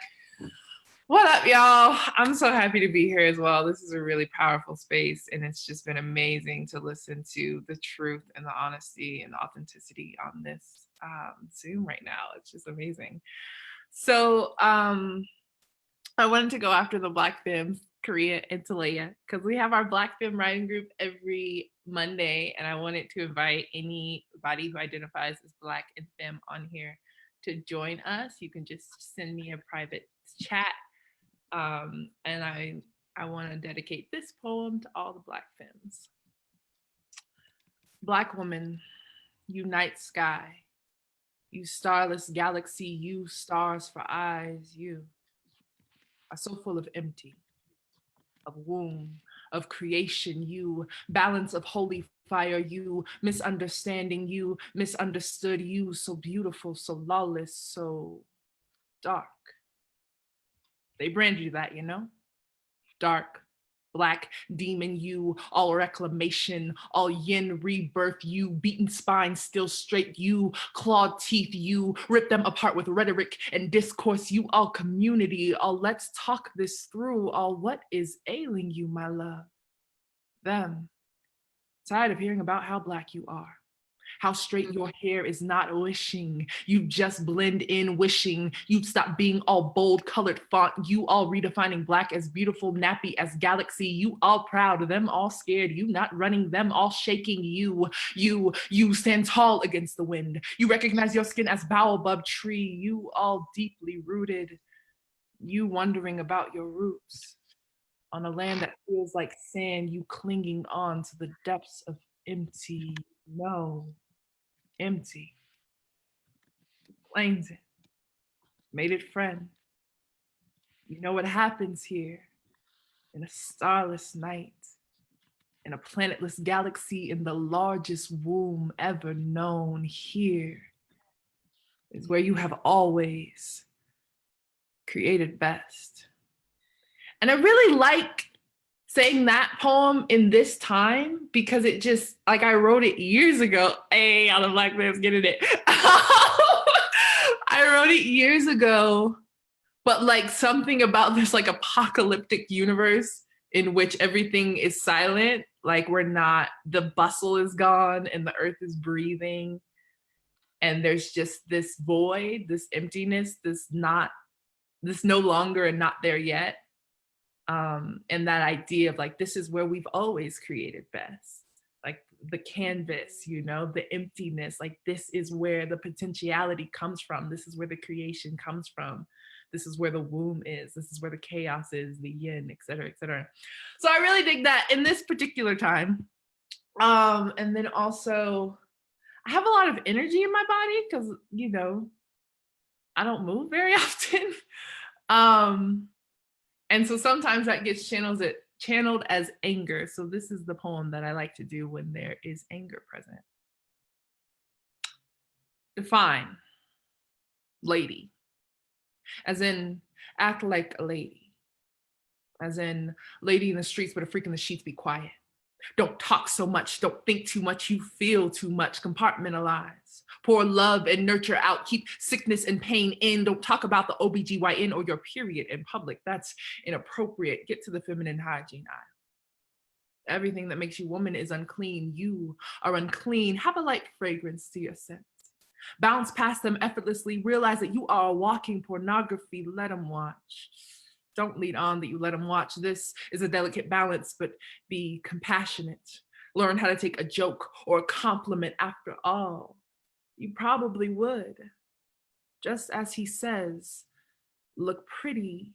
[SPEAKER 10] What up, y'all? I'm so happy to be here as well. This is a really powerful space, and it's just been amazing to listen to the truth and the honesty and the authenticity on this Zoom right now. It's just amazing. So I wanted to go after the Black Femmes, Korea and Talea, because we have our Black Femme writing group every Monday, and I wanted to invite anybody who identifies as Black and Femme on here to join us. You can just send me a private chat. And I want to dedicate this poem to all the Black femmes. Black woman, you night sky, you starless galaxy, you stars for eyes, you are so full of empty, of womb, of creation, you balance of holy fire, you misunderstanding, you misunderstood, you so beautiful, so lawless, so dark. They brand you that, dark, Black demon, you, all reclamation, all yin rebirth, you, beaten spine still straight, you, clawed teeth, you, rip them apart with rhetoric and discourse, you, all community, all let's talk this through, all what is ailing you, my love? Them, tired of hearing about how Black you are. How straight your hair is not wishing. You just blend in wishing. You'd stop being all bold colored font. You all redefining Black as beautiful, nappy as galaxy. You all proud, them all scared. You not running, them all shaking. You stand tall against the wind. You recognize your skin as baobab tree. You all deeply rooted. You wondering about your roots. On a land that feels like sand, you clinging on to the depths of empty. No. Empty. Claims it. Made it friend. You know what happens here in a starless night, in a planetless galaxy, in the largest womb ever known. Here is where you have always created best. And I really like saying that poem in this time because it just, like, I wrote it years ago. Hey, all the Black Femmes getting it. I wrote it years ago, but like something about this like apocalyptic universe in which everything is silent, like the bustle is gone and the earth is breathing. And there's just this void, this emptiness, this no longer and not there yet. And that idea of like, this is where we've always created best. Like the canvas, the emptiness, like this is where the potentiality comes from. This is where the creation comes from. This is where the womb is. This is where the chaos is, the yin, et cetera, et cetera. So I really dig that in this particular time. And then also, I have a lot of energy in my body because, I don't move very often. And so sometimes that gets channeled as anger. So this is the poem that I like to do when there is anger present. Define lady, as in act like a lady, as in lady in the streets, but a freak in the sheets, be quiet. Don't talk so much, don't think too much, you feel too much, compartmentalize. Pour love and nurture out, keep sickness and pain in. Don't talk about the OBGYN or your period in public. That's inappropriate. Get to the feminine hygiene aisle. Everything that makes you woman is unclean. You are unclean. Have a light fragrance to your scent. Bounce past them effortlessly. Realize that you are walking pornography. Let them watch. Don't lead on that you let them watch. This is a delicate balance, but be compassionate. Learn how to take a joke or a compliment after all. You probably would. Just as he says, look pretty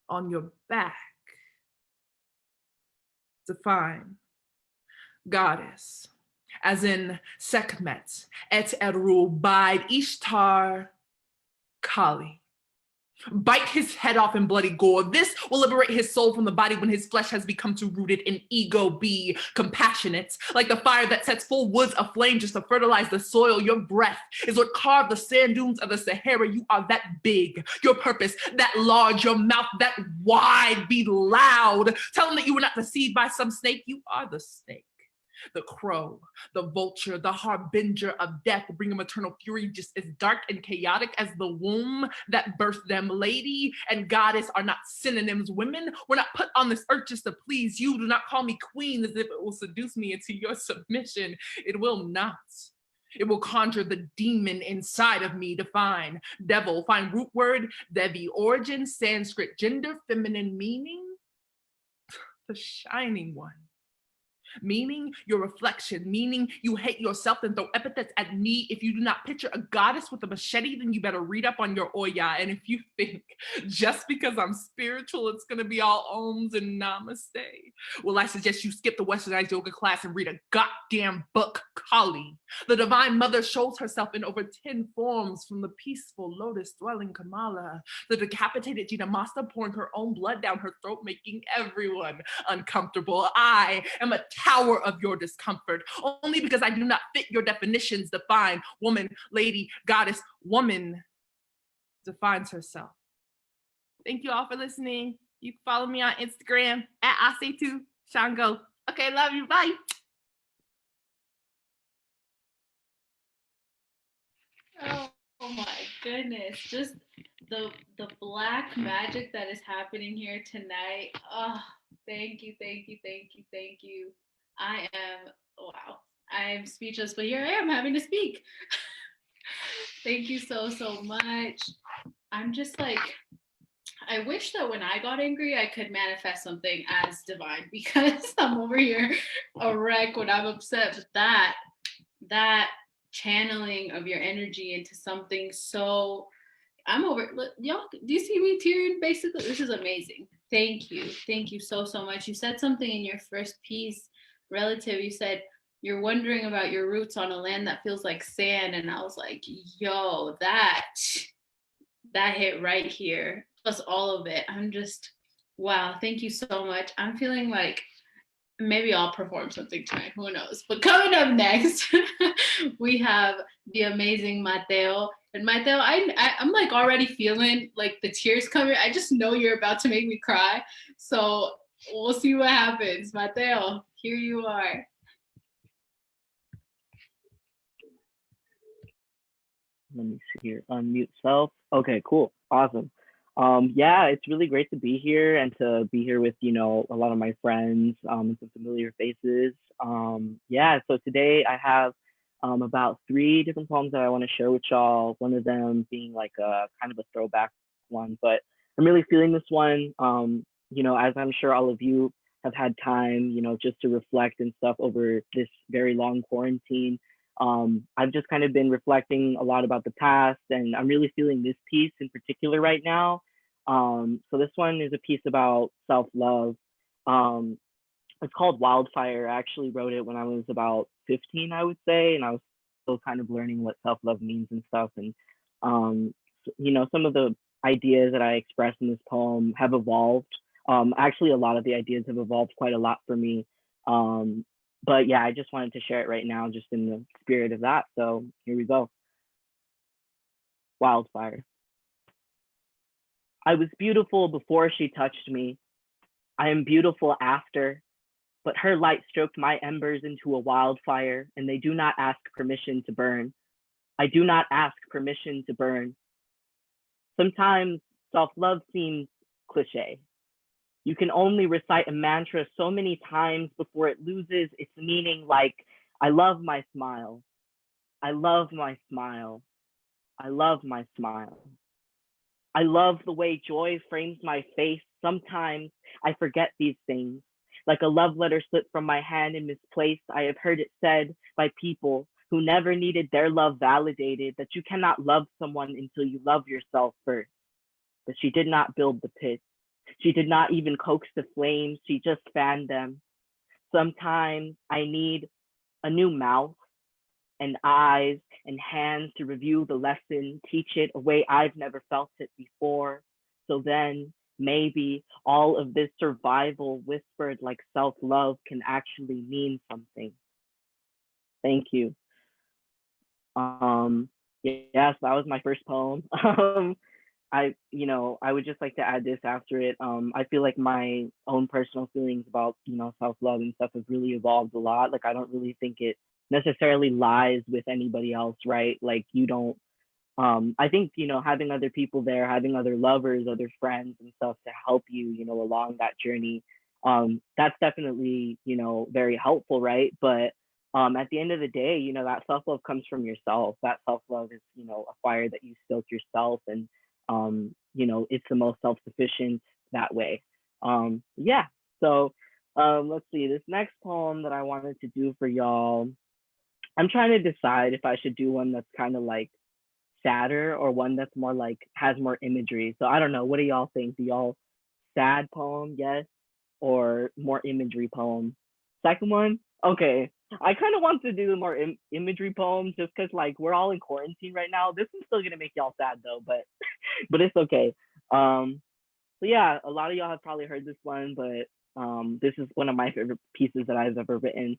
[SPEAKER 10] on your back. Define goddess, as in Sekhmet, Et Eru, Bide, Ishtar, Kali. Bite his head off in bloody gore. This will liberate his soul from the body when his flesh has become too rooted in ego. Be compassionate, like the fire that sets full woods aflame just to fertilize the soil. Your breath is what carved the sand dunes of the Sahara. You are that big. Your purpose, that large. Your mouth, that wide. Be loud. Tell them that you were not deceived by some snake. You are the snake. The crow, the vulture, the harbinger of death, bring a maternal fury just as dark and chaotic as the womb that birthed them. Lady and goddess are not synonyms. Women were not put on this earth just to please you. Do not call me queen as if it will seduce me into your submission. It will not. It will conjure the demon inside of me. Define devil, find root word, Devi, origin, Sanskrit, gender, feminine, meaning, the shining one. Meaning your reflection, meaning you hate yourself and throw epithets at me. If you do not picture a goddess with a machete, then you better read up on your Oya. And if you think just because I'm spiritual, it's gonna be all ohms and namaste, well, I suggest you skip the westernized yoga class and read a goddamn book, Kali. The divine mother shows herself in over 10 forms, from the peaceful lotus dwelling Kamala, the decapitated Jinamasta pouring her own blood down her throat, making everyone uncomfortable. I am a tower of your discomfort, only because I do not fit your definitions. Define woman, lady, goddess. Woman defines herself. Thank you all for listening. You can follow me on Instagram at Ase2Shango. Okay, love you. Bye.
[SPEAKER 3] Oh my goodness. Just the black magic that is happening here tonight. Oh, thank you, thank you, thank you, thank you. I am, wow. I am speechless, but here I am having to speak. Thank you so much. I'm just like, I wish that when I got angry, I could manifest something as divine, because I'm over here a wreck when I'm upset. But that channeling of your energy into something so, I'm over, y'all, do you see me tearing? Basically, this is amazing. Thank you so much. You said something in your first piece, relative. You said you're wondering about your roots on a land that feels like sand, and I was like, yo, that hit right here, plus all of it. I'm just, wow, thank you so much. I'm feeling like maybe I'll perform something tonight, who knows. But coming up next, we have the amazing Mateo. And Mateo, I'm like already feeling like the tears coming. I just know you're about to make me cry. So we'll see what happens. Mateo, here you are.
[SPEAKER 11] Let me see here. Unmute self. Okay, cool. Awesome. Yeah, it's really great to be here and to be here with, a lot of my friends, and some familiar faces. Yeah, so today I have about 3 different poems that I want to share with y'all. One of them being like a kind of a throwback one, but I'm really feeling this one. As I'm sure all of you have had time, just to reflect and stuff over this very long quarantine. I've just kind of been reflecting a lot about the past, and I'm really feeling this piece in particular right now. So this one is a piece about self-love. It's called Wildfire. I actually wrote it when I was about 15, I would say, and I was still kind of learning what self-love means and stuff. And some of the ideas that I express in this poem have evolved. Actually, a lot of the ideas have evolved quite a lot for me. But yeah, I just wanted to share it right now, just in the spirit of that. So here we go. Wildfire. I was beautiful before she touched me. I am beautiful after. but her light stroked my embers into a wildfire, and they do not ask permission to burn. I do not ask permission to burn. Sometimes self-love seems cliche. You can only recite a mantra so many times before it loses its meaning, like, I love my smile. I love my smile. I love my smile. I love the way joy frames my face. Sometimes I forget these things. Like a love letter slipped from my hand and misplaced, I have heard it said by people who never needed their love validated that you cannot love someone until you love yourself first. But she did not build the pit. She did not even coax the flames. She just fanned them. Sometimes I need a new mouth and eyes and hands to review the lesson, teach it a way I've never felt it before. So then maybe all of this survival whispered like self-love can actually mean something. Thank you. Yes, that was my first poem. I would just like to add this after it. I feel like my own personal feelings about, self-love and stuff have really evolved a lot. Like, I don't really think it necessarily lies with anybody else, right? Like, you don't, I think, having other people there, having other lovers, other friends and stuff to help you, along that journey, that's definitely, very helpful, right? But at the end of the day, that self-love comes from yourself. That self-love is, a fire that you stoke yourself, and it's the most self-sufficient that way. Yeah. So let's see, this next poem that I wanted to do for y'all, I'm trying to decide if I should do one that's kind of like sadder or one that's more like has more imagery. So I don't know. What do y'all think? Do y'all sad poem, yes, or more imagery poem? Second one? Okay. I kind of want to do more imagery poems just because like we're all in quarantine right now. This is still gonna make y'all sad though, but but it's okay. So yeah, a lot of y'all have probably heard this one, but this is one of my favorite pieces that I've ever written.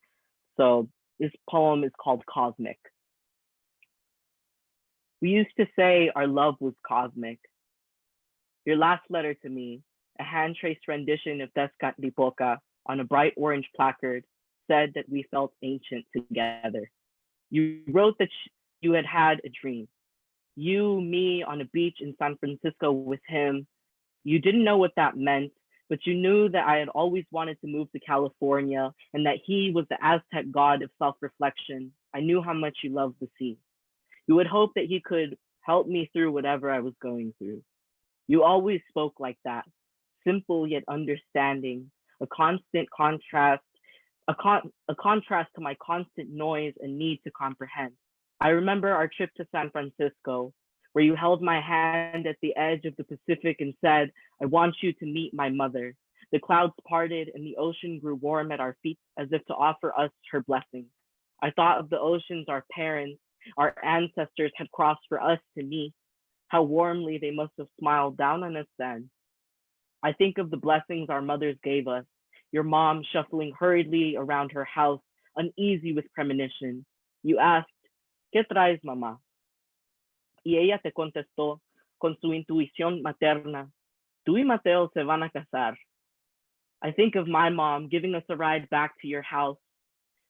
[SPEAKER 11] So this poem is called Cosmic. We used to say our love was cosmic. Your last letter to me, a hand-traced rendition of Descat Lipoca on a bright orange placard, said that we felt ancient together. You wrote that you had had a dream. You, me on a beach in San Francisco with him. You didn't know what that meant, but you knew that I had always wanted to move to California and that he was the Aztec god of self-reflection. I knew how much you loved the sea. You would hope that he could help me through whatever I was going through. You always spoke like that, simple yet understanding, a constant contrast, a contrast to my constant noise and need to comprehend. I remember our trip to San Francisco, where you held my hand at the edge of the Pacific and said, I want you to meet my mother. The clouds parted and the ocean grew warm at our feet as if to offer us her blessing. I thought of the oceans our parents, our ancestors had crossed for us to meet, how warmly they must have smiled down on us then. I think of the blessings our mothers gave us, your mom shuffling hurriedly around her house, uneasy with premonition. You asked, ¿Qué traes, mamá? Y ella te contestó con su intuición materna, tú y Mateo se van a casar. I think of my mom giving us a ride back to your house,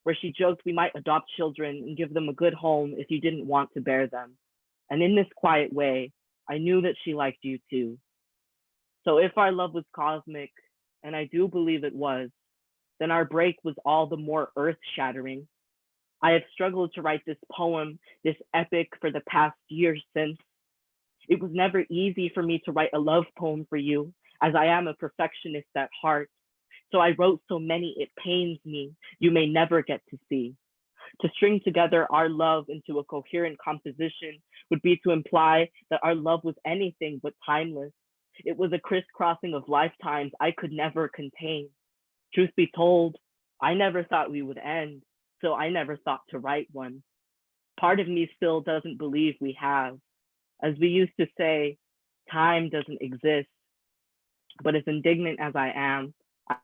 [SPEAKER 11] where she joked we might adopt children and give them a good home if you didn't want to bear them. And in this quiet way, I knew that she liked you too. So if our love was cosmic, and I do believe it was, then our break was all the more earth-shattering. I have struggled to write this poem, this epic, for the past year since. It was never easy for me to write a love poem for you, as I am a perfectionist at heart. So I wrote so many it pains me you may never get to see. To string together our love into a coherent composition would be to imply that our love was anything but timeless. It was a crisscrossing of lifetimes I could never contain. Truth be told, I never thought we would end, so I never thought to write one. Part of me still doesn't believe we have. As we used to say, time doesn't exist. But as indignant as I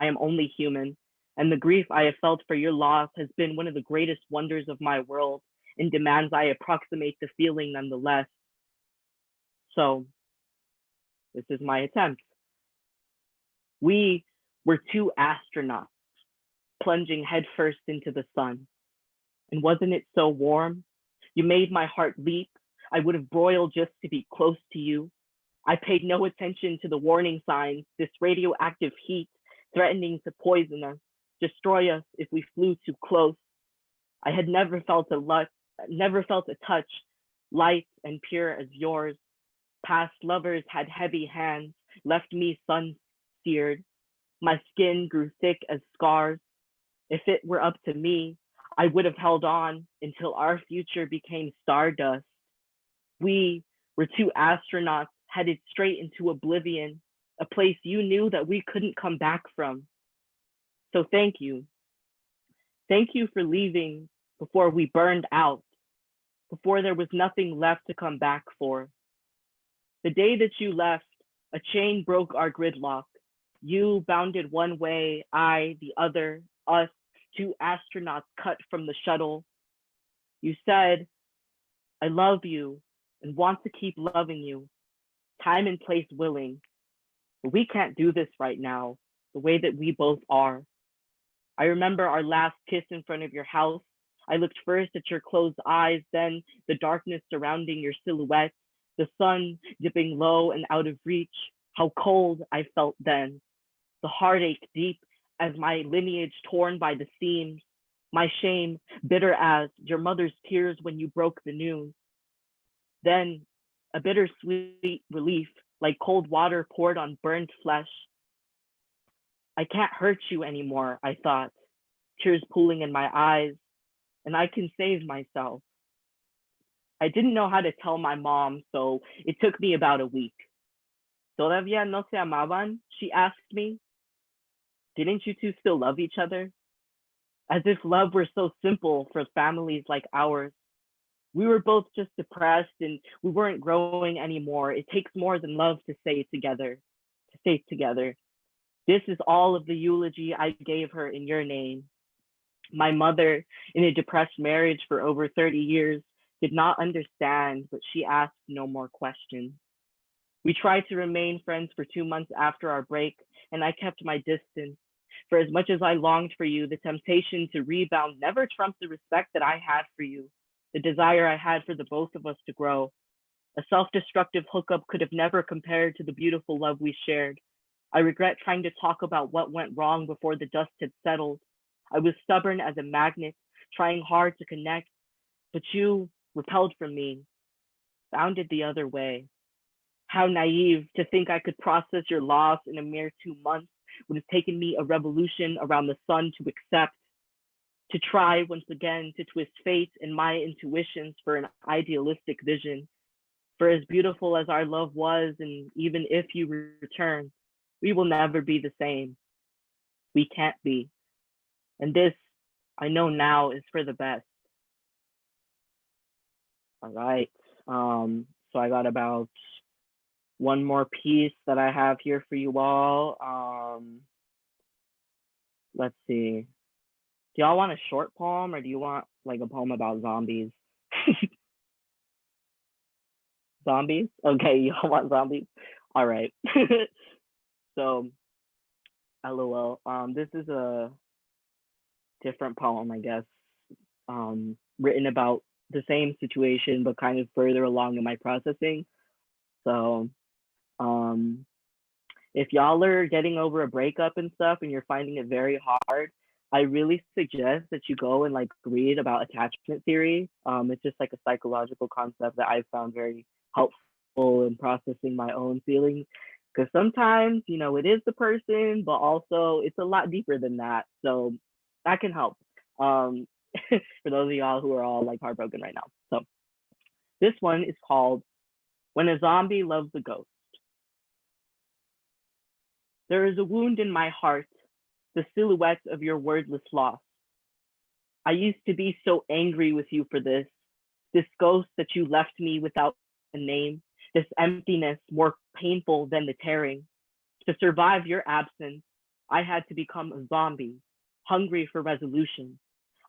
[SPEAKER 11] am only human, and the grief I have felt for your loss has been one of the greatest wonders of my world and demands I approximate the feeling nonetheless. So, this is my attempt. We were two astronauts plunging headfirst into the sun. And wasn't it so warm? You made my heart leap. I would have broiled just to be close to you. I paid no attention to the warning signs, this radioactive heat threatening to poison us, destroy us if we flew too close. I had never felt a touch light and pure as yours. Past lovers had heavy hands, left me sun-seared. My skin grew thick as scars. If it were up to me, I would have held on until our future became stardust. We were two astronauts headed straight into oblivion, a place you knew that we couldn't come back from. So thank you. Thank you for leaving before we burned out, before there was nothing left to come back for. The day that you left, a chain broke our gridlock. You bounded one way, I the other, us, two astronauts cut from the shuttle. You said, I love you and want to keep loving you, time and place willing. But we can't do this right now, the way that we both are. I remember our last kiss in front of your house. I looked first at your closed eyes, then the darkness surrounding your silhouette, the sun dipping low and out of reach. How cold I felt then. The heartache deep as my lineage torn by the seams. My shame bitter as your mother's tears when you broke the news. Then a bittersweet relief, like cold water poured on burned flesh. I can't hurt you anymore, I thought, tears pooling in my eyes, and I can save myself. I didn't know how to tell my mom, so it took me about a week. ¿Todavía no se amaban? She asked me. Didn't you two still love each other? As if love were so simple for families like ours. We were both just depressed and we weren't growing anymore. It takes more than love to stay together, This is all of the eulogy I gave her in your name. My mother, in a depressed marriage for over 30 years, did not understand, but she asked no more questions. We tried to remain friends for 2 months after our break, and I kept my distance. For as much as I longed for you, the temptation to rebound never trumped the respect that I had for you, the desire I had for the both of us to grow. A self-destructive hookup could have never compared to the beautiful love we shared. I regret trying to talk about what went wrong before the dust had settled. I was stubborn as a magnet, trying hard to connect, but you repelled from me, bounded the other way. How naive to think I could process your loss in a mere 2 months would have taken me a revolution around the sun to accept, to try once again to twist fate and my intuitions for an idealistic vision. For as beautiful as our love was, and even if you return, we will never be the same. We can't be. And this, I know now, is for the best. All right. So I got about one more piece that I have here for you all. Let's see. Do y'all want a short poem or do you want like a poem about zombies? Zombies? Okay, y'all want zombies? All right. So, LOL. This is a different poem, I guess, written about the same situation, but kind of further along in my processing. So, if y'all are getting over a breakup and stuff and you're finding it very hard, I really suggest that you go and like read about attachment theory. It's just like a psychological concept that I found very helpful in processing my own feelings. Because sometimes, you know, it is the person, but also it's a lot deeper than that. So that can help for those of y'all who are all like heartbroken right now. So this one is called When a Zombie Loves a Ghost. There is a wound in my heart, the silhouette of your wordless loss. I used to be so angry with you for this ghost that you left me without a name, this emptiness more painful than the tearing. To survive your absence, I had to become a zombie, hungry for resolution.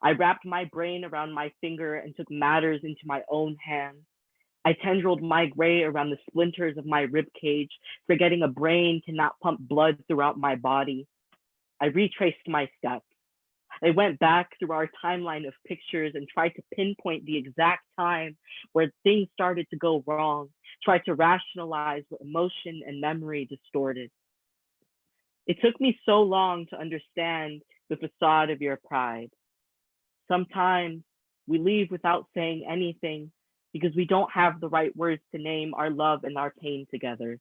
[SPEAKER 11] I wrapped my brain around my finger and took matters into my own hands. I tendrilled my gray around the splinters of my rib cage, forgetting a brain cannot pump blood throughout my body. I retraced my steps. I went back through our timeline of pictures and tried to pinpoint the exact time where things started to go wrong, tried to rationalize what emotion and memory distorted. It took me so long to understand the facade of your pride. Sometimes we leave without saying anything because we don't have the right words to name our love and our pain together.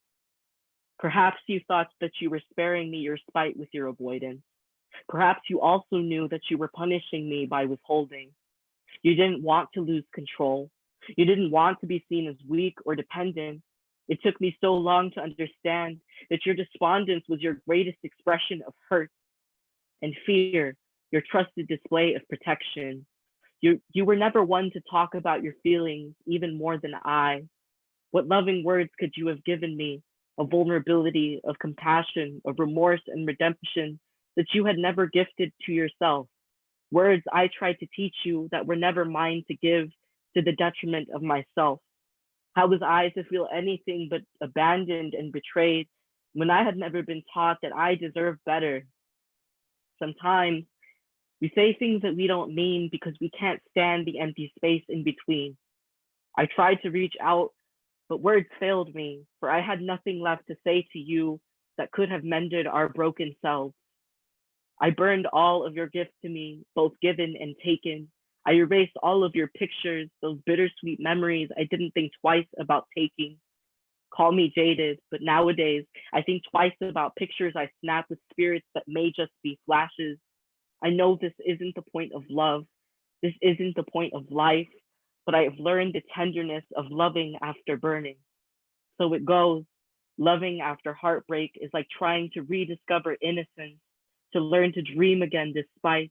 [SPEAKER 11] Perhaps you thought that you were sparing me your spite with your avoidance. Perhaps you also knew that you were punishing me by withholding. You didn't want to lose control. You didn't want to be seen as weak or dependent. It took me so long to understand that your despondence was your greatest expression of hurt and fear, your trusted display of protection. You were never one to talk about your feelings, even more than I. What loving words could you have given me? Of vulnerability, of compassion, of remorse and redemption that you had never gifted to yourself. Words I tried to teach you that were never mine to give to the detriment of myself. How was I to feel anything but abandoned and betrayed when I had never been taught that I deserved better? Sometimes we say things that we don't mean because we can't stand the empty space in between. I tried to reach out, but words failed me, for I had nothing left to say to you that could have mended our broken selves. I burned all of your gifts to me, both given and taken. I erased all of your pictures, those bittersweet memories I didn't think twice about taking. Call me jaded, but nowadays I think twice about pictures I snap with spirits that may just be flashes. I know this isn't the point of love. This isn't the point of life, but I have learned the tenderness of loving after burning. So it goes. Loving after heartbreak is like trying to rediscover innocence, to learn to dream again despite,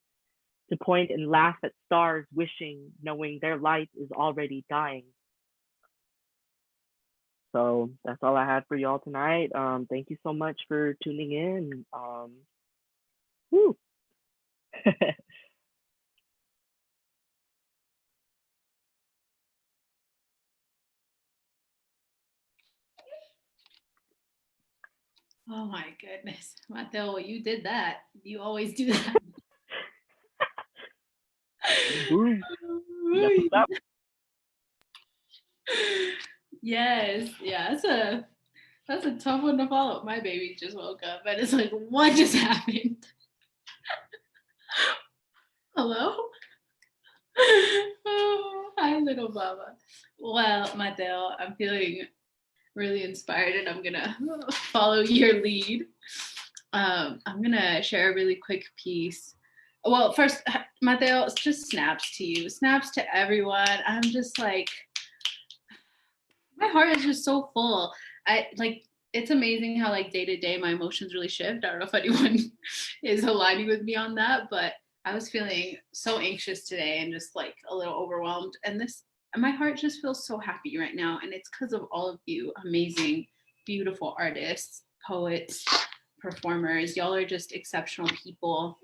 [SPEAKER 11] to point and laugh at stars wishing, knowing their light is already dying. So that's all I had for y'all tonight. Thank you so much for tuning in. Woo.
[SPEAKER 3] Oh my goodness, Mateo, you did that. You always do that.
[SPEAKER 11] Boom. That's what's up.
[SPEAKER 3] Yes, yeah, that's a tough one to follow. My baby just woke up and it's like, what just happened? Hello? Oh, hi, little Baba. Well, Mateo, I'm feeling really inspired and I'm gonna follow your lead. I'm gonna share a really quick piece. Well, first, Mateo, just snaps to you, snaps to everyone. I'm just like, my heart is just so full. I like, it's amazing how like day to day my emotions really shift. I don't know if anyone is aligning with me on that, but I was feeling so anxious today and just like a little overwhelmed. And my heart just feels so happy right now. And it's because of all of you amazing, beautiful artists, poets, performers. Y'all are just exceptional people.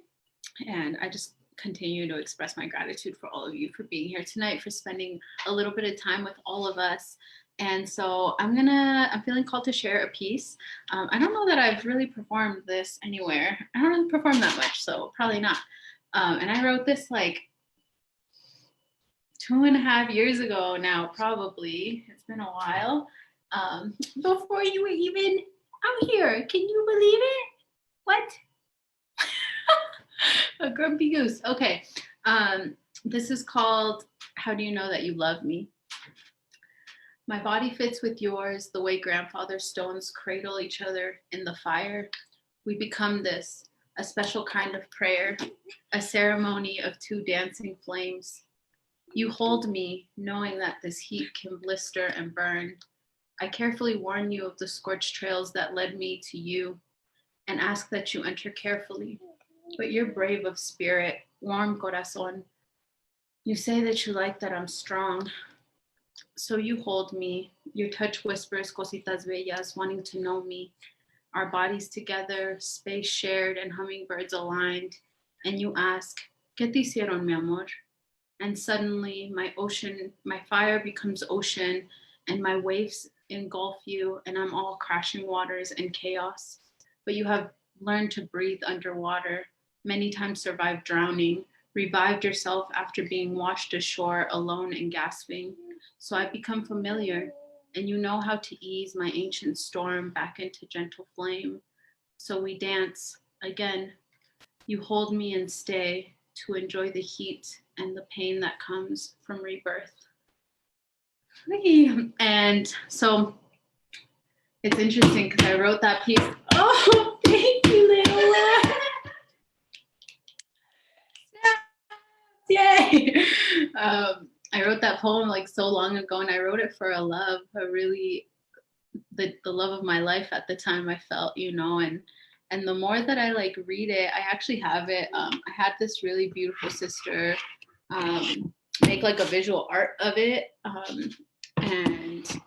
[SPEAKER 3] And I just continue to express my gratitude for all of you for being here tonight, for spending a little bit of time with all of us. And so I'm feeling called to share a piece. I don't know that I've really performed this anywhere. I don't really perform that much, so probably not. And I wrote this like 2.5 years ago now, probably. It's been a while. Before you were even out here. Can you believe it? What? A grumpy goose. Okay. This is called How Do You Know That You Love Me? My body fits with yours the way grandfather stones cradle each other in the fire. We become this, a special kind of prayer, a ceremony of two dancing flames. You hold me, knowing that this heat can blister and burn. I carefully warn you of the scorched trails that led me to you and ask that you enter carefully. But you're brave of spirit, warm corazón. You say that you like that I'm strong. So you hold me. Your touch whispers cositas bellas, wanting to know me. Our bodies together, space shared, and hummingbirds aligned. And you ask, ¿Qué te hicieron, mi amor? And suddenly my fire becomes ocean, and my waves engulf you, and I'm all crashing waters and chaos. But you have learned to breathe underwater, many times survived drowning, revived yourself after being washed ashore alone and gasping. So I've become familiar, and you know how to ease my ancient storm back into gentle flame. So we dance again. You hold me and stay to enjoy the heat and the pain that comes from rebirth. And so it's interesting because I wrote that piece. Oh, thank you, little one. Yay! I wrote that poem like so long ago, and I wrote it for a love, a really the love of my life at the time. I felt, you know, and the more that I like read it, I actually have it. I had this really beautiful sister make like a visual art of it, and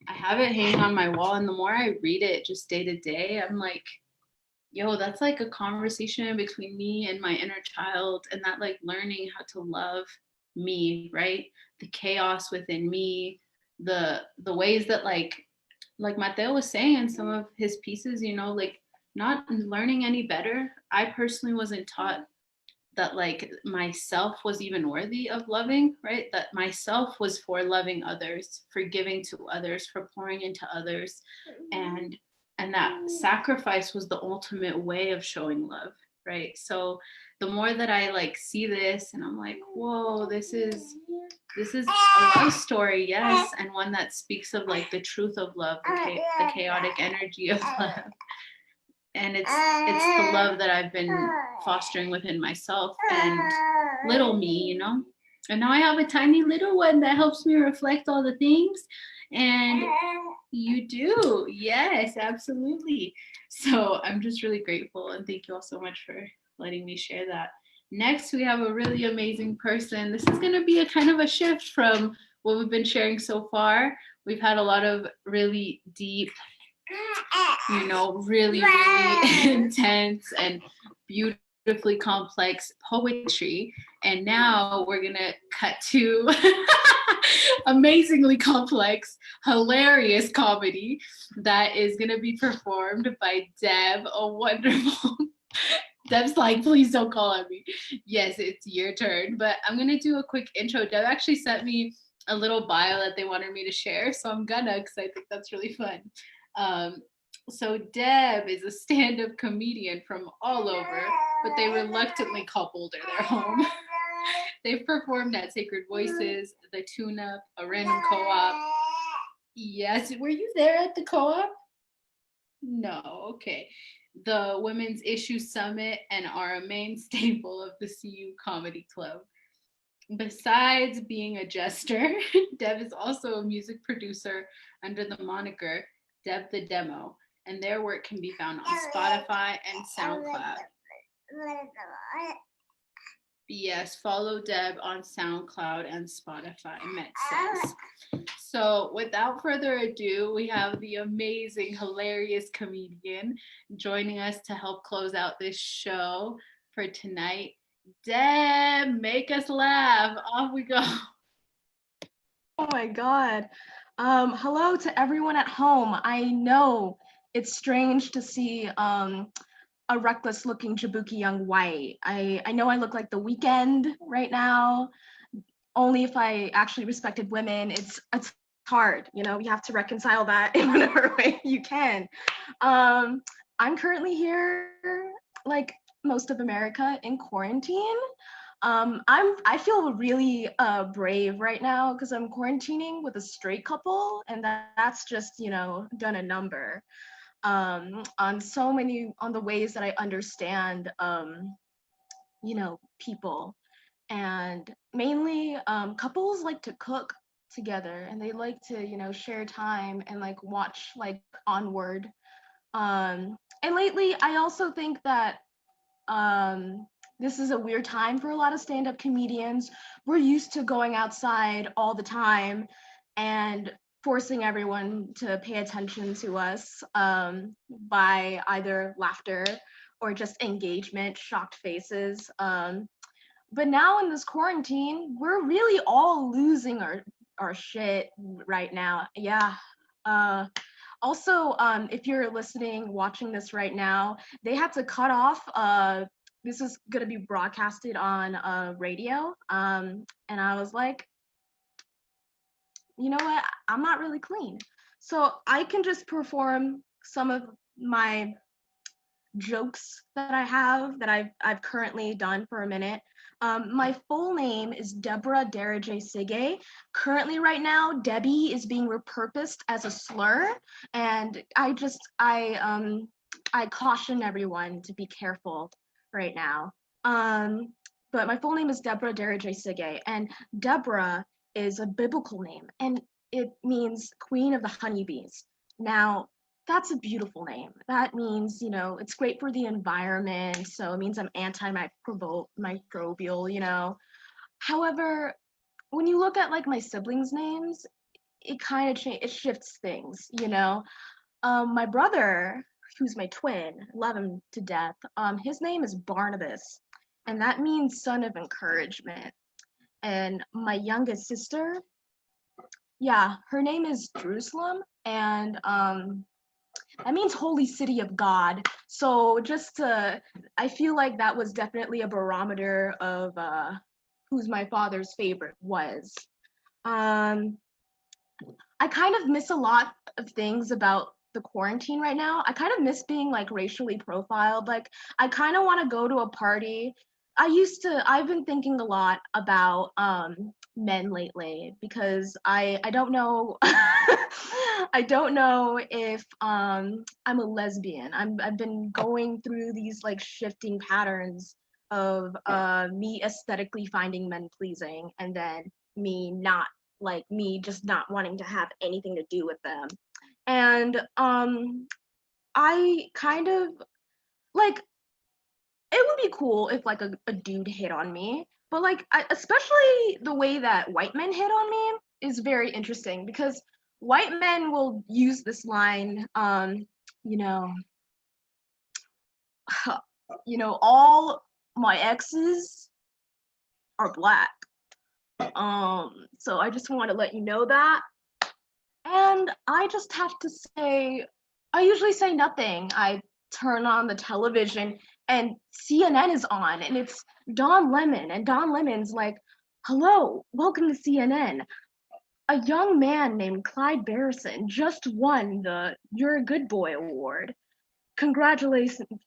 [SPEAKER 3] I have it hanging on my wall. And the more I read it, just day to day, I'm like, yo, that's like a conversation between me and my inner child, and that like learning how to love me, right? The chaos within me, the ways that like Mateo was saying in some of his pieces, you know, like not learning any better. I personally wasn't taught that like myself was even worthy of loving, right? That myself was for loving others, for giving to others, for pouring into others, and that sacrifice was the ultimate way of showing love, right? So the more that I like see this, and I'm like, whoa, this is a love story, yes, and one that speaks of like the truth of love, the chaotic energy of love. And it's the love that I've been fostering within myself and little me, you know. And now I have a tiny little one that helps me reflect all the things. And you do, yes, absolutely. So I'm just really grateful, and thank you all so much for letting me share that. Next, we have a really amazing person. This is going to be a kind of a shift from what we've been sharing so far. We've had a lot of really deep, you know, really, really intense and beautifully complex poetry. And now we're going to cut to amazingly complex, hilarious comedy that is going to be performed by Deb, a wonderful. Deb's like, please don't call on me. Yes, it's your turn. But I'm going to do a quick intro. Deb actually sent me a little bio that they wanted me to share. So I'm gonna, because I think that's really fun. So Deb is a stand-up comedian from all over, but they reluctantly call Boulder their home. They've performed at Sacred Voices, the Tune-Up, a random co-op. Yes, were you there at the co-op? No, okay. The Women's Issue Summit, and are a main staple of the CU Comedy Club. Besides being a jester, Deb is also a music producer under the moniker Deb the Demo, and their work can be found on Spotify and SoundCloud. Yes, follow Deb on SoundCloud and Spotify, Met says. So without further ado, we have the amazing, hilarious comedian joining us to help close out this show for tonight. Deb, make us laugh. Off we go.
[SPEAKER 12] Oh my God. Hello to everyone at home. I know it's strange to see a reckless looking Jabuki young white. I know I look like The Weeknd right now. Only if I actually respected women. It's hard, you know, you have to reconcile that in whatever way you can. I'm currently here, like most of America, in quarantine. I feel really brave right now because I'm quarantining with a straight couple, and that's just, you know, done a number on the ways that I understand, you know, people. And mainly couples like to cook together, and they like to, you know, share time and like watch like Onward. And lately I also think that this is a weird time for a lot of stand-up comedians. We're used to going outside all the time and forcing everyone to pay attention to us by either laughter or just engagement, shocked faces. But now in this quarantine, we're really all losing our shit right now. Yeah. Also, if you're listening, watching this right now, they had to cut off this is gonna be broadcasted on radio. And I was like, you know what? I'm not really clean. So I can just perform some of my jokes that I have that I've currently done for a minute. My full name is Deborah Daraje Sige. Currently, right now, Debbie is being repurposed as a slur, and I caution everyone to be careful right now. But my full name is Deborah Daraje Sige, and Deborah is a biblical name, and it means Queen of the Honeybees. Now, that's a beautiful name. That means, it's great for the environment. So it means I'm microbial, However, when you look at like my siblings' names, it kind of it shifts things, My brother, who's my twin, love him to death. His name is Barnabas, and that means son of encouragement. And my youngest sister, yeah, her name is Jerusalem, and that means holy city of God. So I feel like that was definitely a barometer of who's my father's favorite was. I kind of miss a lot of things about the quarantine right now. I kind of miss being like racially profiled. Like I kind of want to go to a party. I've been thinking a lot about men lately because I don't know I don't know if I'm a lesbian. I've been going through these like shifting patterns of me aesthetically finding men pleasing and then me just not wanting to have anything to do with them. And I kind of like it would be cool if like a dude hit on me, but like especially the way that white men hit on me is very interesting because white men will use this line, you know, all my exes are black. So I just want to let you know that. And I just have to say, I usually say nothing. I turn on the television and CNN is on and it's Don Lemon. And Don Lemon's like, hello, welcome to CNN. A young man named Clyde Barrison just won the You're a Good Boy award. Congratulations,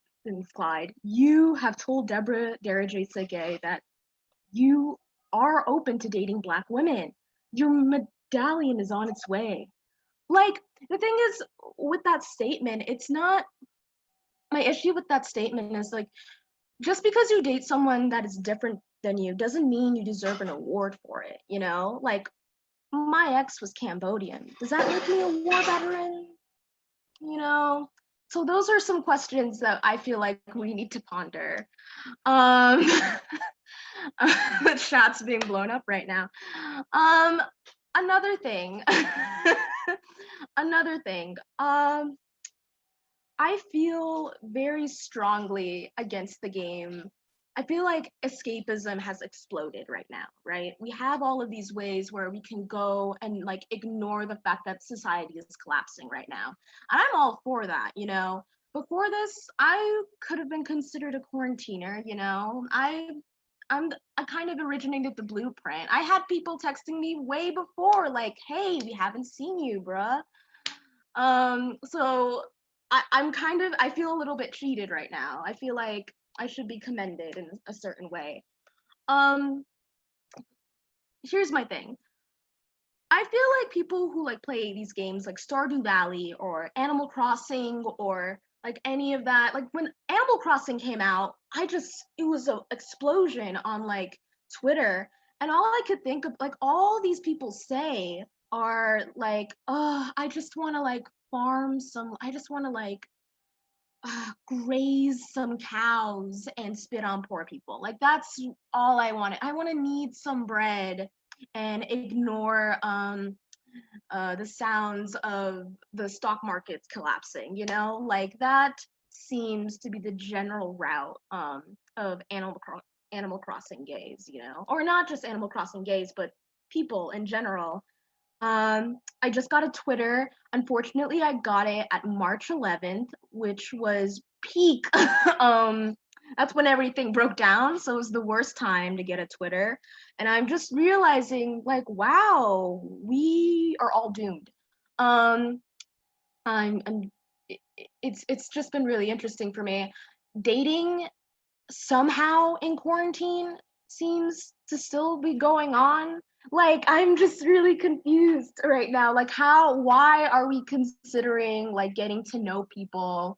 [SPEAKER 12] Clyde. You have told Deborah Daraje Sige that you are open to dating black women. Your medallion is on its way. Like, the thing is, with that statement, it's not, my issue with that statement is like, just because you date someone that is different than you doesn't mean you deserve an award for it, Like, my ex was Cambodian. Does that make me a war veteran? So those are some questions that I feel like we need to ponder. The chat's being blown up right now. Another thing. I feel very strongly against the game. I feel like escapism has exploded right now, right? We have all of these ways where we can go and like ignore the fact that society is collapsing right now. And I'm all for that, Before this, I could have been considered a quarantiner, I kind of originated the blueprint. I had people texting me way before, like, hey, we haven't seen you, bruh. So I feel a little bit cheated right now. I feel like I should be commended in a certain way. Here's my thing. I feel like people who like play these games like Stardew Valley or Animal Crossing or like any of that, like when Animal Crossing came out, it was an explosion on like Twitter. And all I could think of, like all these people say are like, oh, I just want to like I just want to like graze some cows and spit on poor people. Like that's all I wanted. I want to knead some bread and ignore the sounds of the stock markets collapsing, like that seems to be the general route of Animal Crossing gays, or not just Animal Crossing gays, but people in general. I just got a Twitter. Unfortunately, I got it at March 11th, which was peak that's when everything broke down. So it was the worst time to get a Twitter. And I'm just realizing, like, wow, we are all doomed. I'm it's just been really interesting for me. Dating somehow in quarantine seems to still be going on. Like, I'm just really confused right now. Like, why are we considering like getting to know people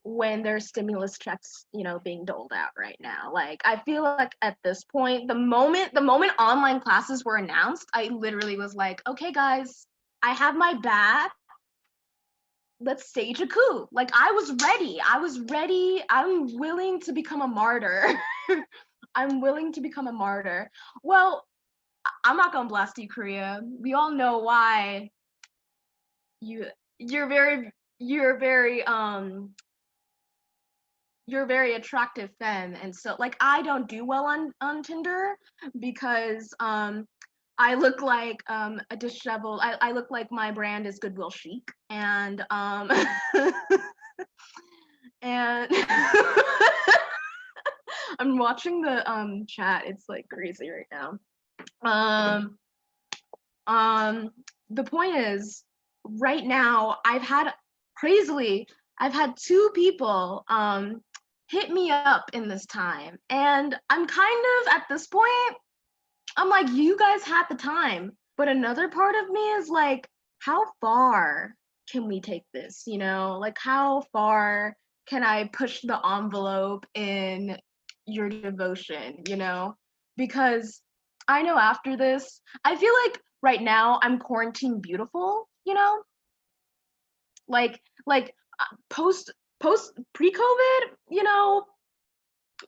[SPEAKER 12] when there's stimulus checks, being doled out right now? Like, I feel like at this point, the moment online classes were announced, I literally was like, okay, guys, I have my back. Let's stage a coup. Like, I was ready. I'm willing to become a martyr. I'm willing to become a martyr. Well, I'm not gonna blast you, Korea. We all know why. You're very you're very attractive femme, and so, like, I don't do well on Tinder because I look like a disheveled. I look like my brand is Goodwill Chic, and and I'm watching the chat. It's like crazy right now. The point is, right now I've had two people hit me up in this time, and I'm kind of at this point, I'm like, you guys had the time, but another part of me is like, how far can we take this? Like, how far can I push the envelope in your devotion? Because I know after this, I feel like right now I'm quarantine beautiful. Like post pre-COVID,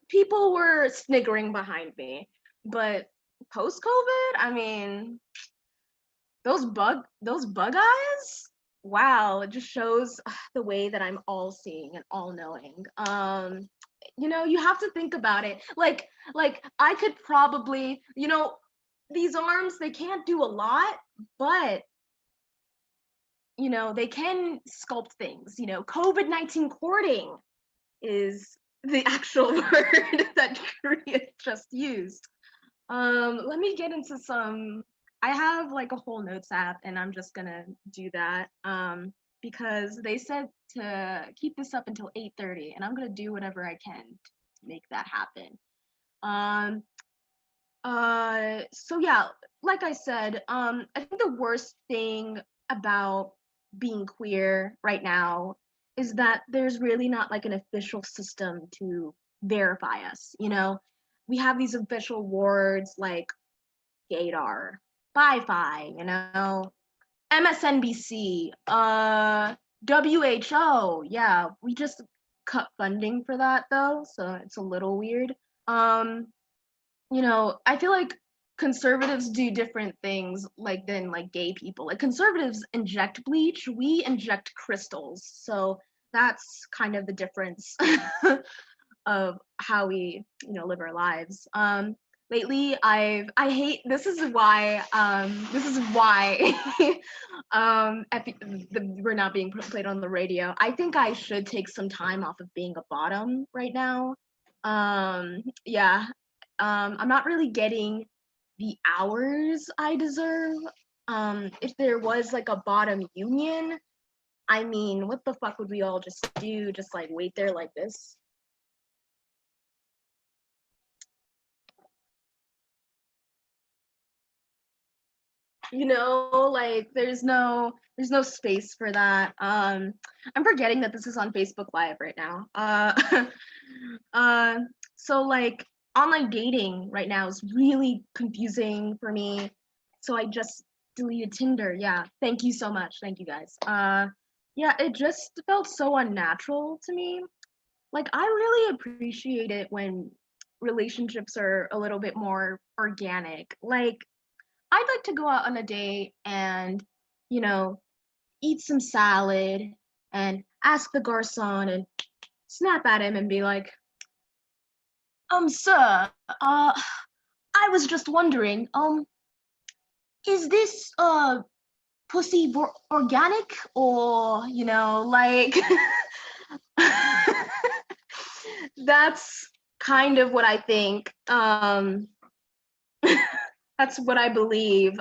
[SPEAKER 12] people were sniggering behind me, but post-COVID, I mean, those bug eyes, wow, it just shows the way that I'm all seeing and all knowing. You have to think about it. Like I could probably, these arms, they can't do a lot, but they can sculpt things. COVID-19 courting is the actual word that Korea just used. Let me get into I have like a whole notes app, and I'm just gonna do that because they said to keep this up until 8:30, and I'm gonna do whatever I can to make that happen. So yeah, like I said, I think the worst thing about being queer right now is that there's really not like an official system to verify us. We have these official words like gaydar, bi-fi, MSNBC, WHO. Yeah, we just cut funding for that though, so it's a little weird. I feel like conservatives do different things than gay people. Like, conservatives inject bleach, we inject crystals. So that's kind of the difference of how we, live our lives. Lately I hate, this is why we're not being played on the radio. I think I should take some time off of being a bottom right now. Yeah. I'm not really getting the hours I deserve. If there was like a bottom union, I mean, what the fuck would we all just do? Just like wait there like this? Like there's no space for that. I'm forgetting that this is on Facebook Live right now. So like online dating right now is really confusing for me. So I just deleted Tinder. Yeah. Thank you so much. Thank you guys. Yeah, it just felt so unnatural to me. Like, I really appreciate it when relationships are a little bit more organic. Like, I'd like to go out on a date and, eat some salad and ask the garçon and snap at him and be like, sir, I was just wondering, is this, pussy organic or, like, that's kind of what I think. That's what I believe.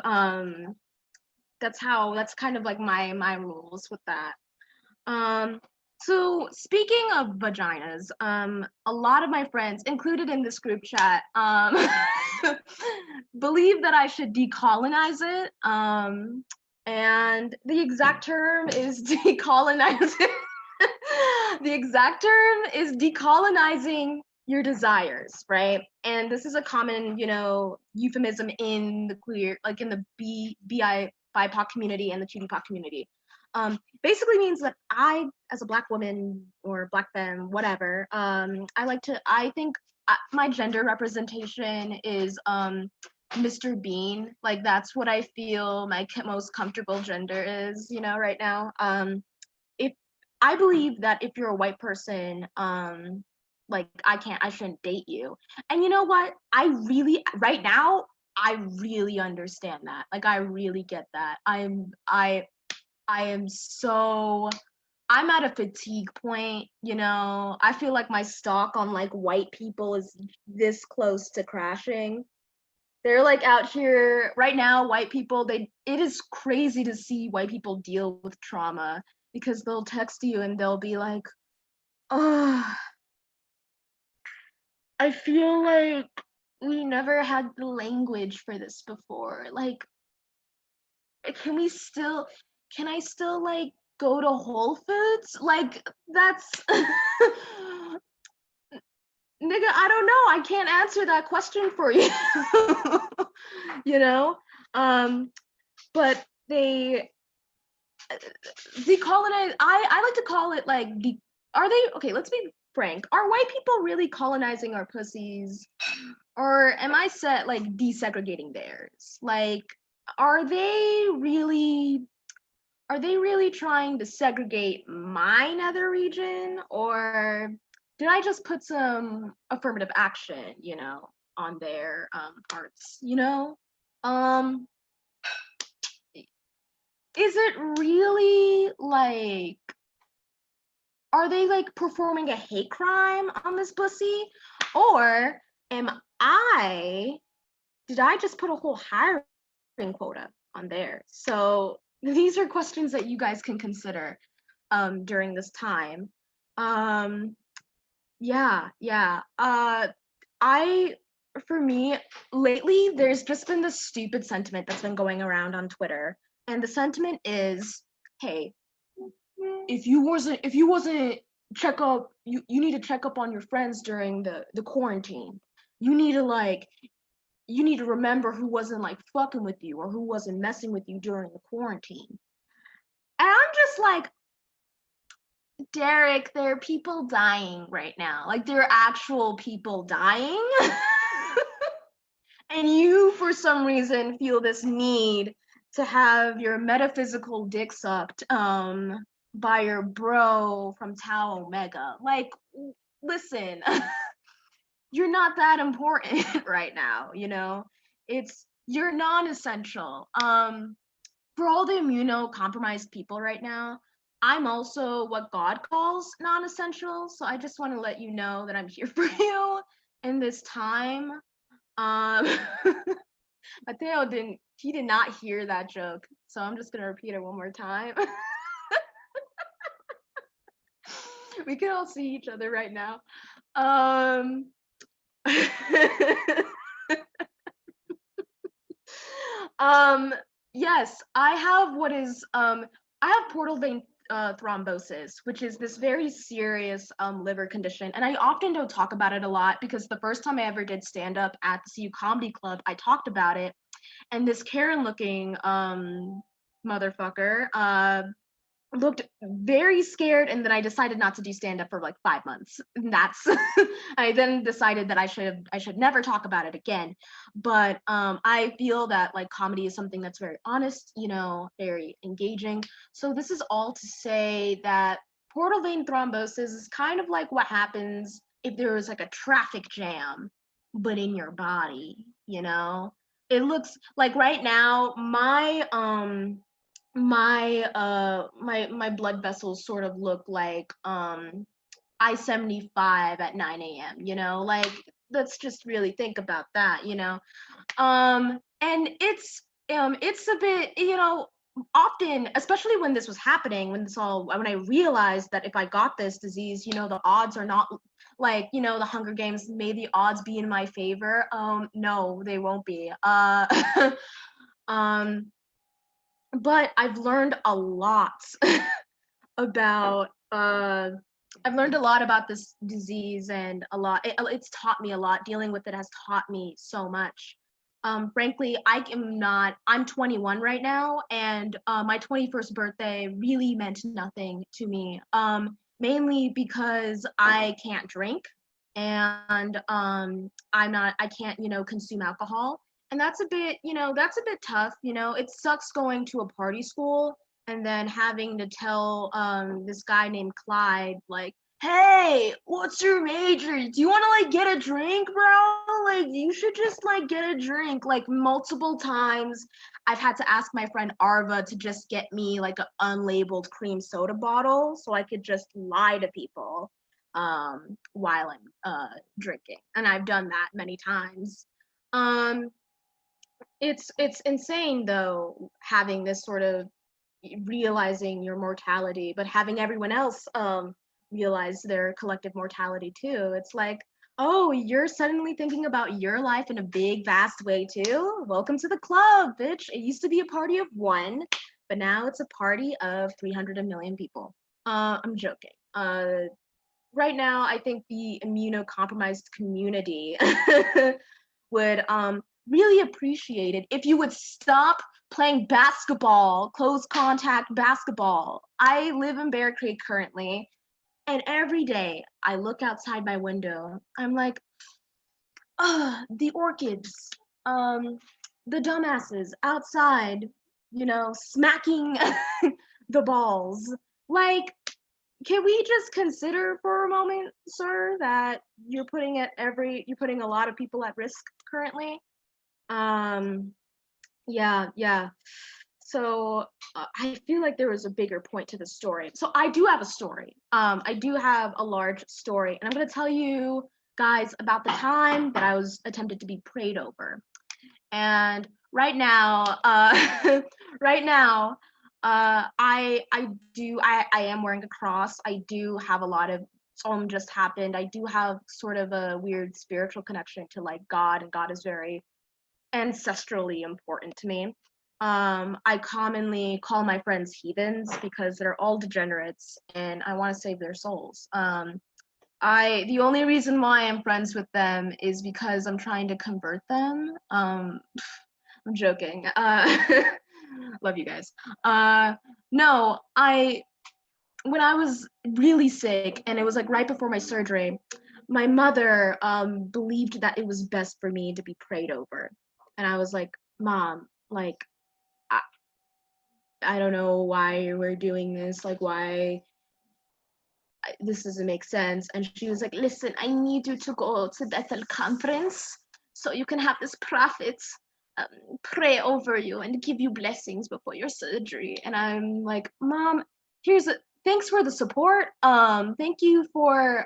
[SPEAKER 12] That's kind of like my rules with that. So speaking of vaginas, a lot of my friends, included in this group chat, believe that I should decolonize it. And the exact term is decolonizing. The exact term is decolonizing your desires, right? And this is a common, euphemism in the queer, like in the BIPOC community and the QDPOC community. Basically means that I, as a Black woman or Black femme, whatever, I think my gender representation is Mr. Bean. Like, that's what I feel my most comfortable gender is, right now. If I believe that if you're a white person, like I shouldn't date you. And you know what? Right now, I really understand that. Like, I really get that. I'm at a fatigue point, I feel like my stock on like white people is this close to crashing. They're like out here right now, white people, it is crazy to see white people deal with trauma, because they'll text you and they'll be like, oh, I feel like we never had the language for this before. Like, can I still like go to Whole Foods? Like, that's nigga, I don't know. I can't answer that question for you. But they decolonize. I like to call it like okay, let's be frank. Are white people really colonizing our pussies? Or am I like desegregating theirs? Like, are they really trying to segregate my nether region, or did I just put some affirmative action, on their parts, is it really like, are they like performing a hate crime on this pussy? Or did I just put a whole hiring quota on there? So these are questions that you guys can consider during this time. For me, lately, there's just been this stupid sentiment that's been going around on Twitter. And the sentiment is, hey, if you wasn't check up, you need to check up on your friends during the quarantine. You need to remember who wasn't like fucking with you or who wasn't messing with you during the quarantine. And I'm just like, Derek, there are people dying right now. Like, there are actual people dying. And you, for some reason, feel this need to have your metaphysical dick sucked by your bro from Tau Omega. Like, listen, you're not that important right now, you're non-essential. For all the immunocompromised people right now, I'm also what God calls non-essential. So I just want to let you know that I'm here for you in this time. Mateo did not hear that joke, so I'm just gonna repeat it one more time. We can all see each other right now. Yes, I have I have portal vein thrombosis, which is this very serious liver condition, and I often don't talk about it a lot because the first time I ever did stand up at the CU Comedy Club, I talked about it, and this Karen-looking motherfucker looked very scared, and then I decided not to do stand-up for like 5 months. And that's I then decided that I should never talk about it again. But I feel that like comedy is something that's very honest, very engaging. So this is all to say that portal vein thrombosis is kind of like what happens if there was like a traffic jam, but in your body, It looks like right now my blood vessels sort of look like I-75 at 9 a.m., you know, like let's just really think about that, you know. And it's a bit, you know, often, especially when this was happening, when I realized that if I got this disease, you know, the odds are not like, you know, the Hunger Games, may the odds be in my favor. No, they won't be. Um, but I've learned a lot about I've learned a lot about this disease, and it's taught me a lot. Dealing with it has taught me so much. Frankly, I'm 21 right now, and my 21st birthday really meant nothing to me. Mainly because I can't drink, and I can't, you know, consume alcohol. And that's a bit, you know, that's a bit tough. You know, it sucks going to a party school and then having to tell this guy named Clyde, like, hey, what's your major? Do you want to like get a drink, bro? Like, you should just like get a drink. Like, multiple times I've had to ask my friend Arva to just get me like an unlabeled cream soda bottle so I could just lie to people while I'm drinking. And I've done that many times. It's insane though, having this sort of realizing your mortality, but having everyone else realize their collective mortality too. It's like, oh, you're suddenly thinking about your life in a big, vast way too? Welcome to the club, bitch. It used to be a party of one, but now it's a party of 300 million people. I'm joking. Right now, I think the immunocompromised community would really appreciate it if you would stop playing basketball, close contact basketball. I live in Bear Creek currently, and every day I look outside my window. I'm like, the orchids, the dumbasses outside, you know, smacking the balls. Like, can we just consider for a moment, sir, that you're putting a lot of people at risk currently? Yeah. So I feel like there was a bigger point to the story. So I do have a story. I do have a large story, and I'm gonna tell you guys about the time that I was attempted to be prayed over. And right now, right now, I am wearing a cross. I do have a lot of Psalm just happened. I do have sort of a weird spiritual connection to like God, and God is very ancestrally important to me. I commonly call my friends heathens because they're all degenerates and I want to save their souls. The only reason why I'm friends with them is because I'm trying to convert them. I'm joking. Love you guys. No, when I was really sick and it was like right before my surgery, my mother believed that it was best for me to be prayed over. And I was like, Mom, like, I don't know why we're doing this, like why this doesn't make sense. And she was like, listen, I need you to go to Bethel conference so you can have this prophet pray over you and give you blessings before your surgery. And I'm like, Mom, thanks for the support. Thank you for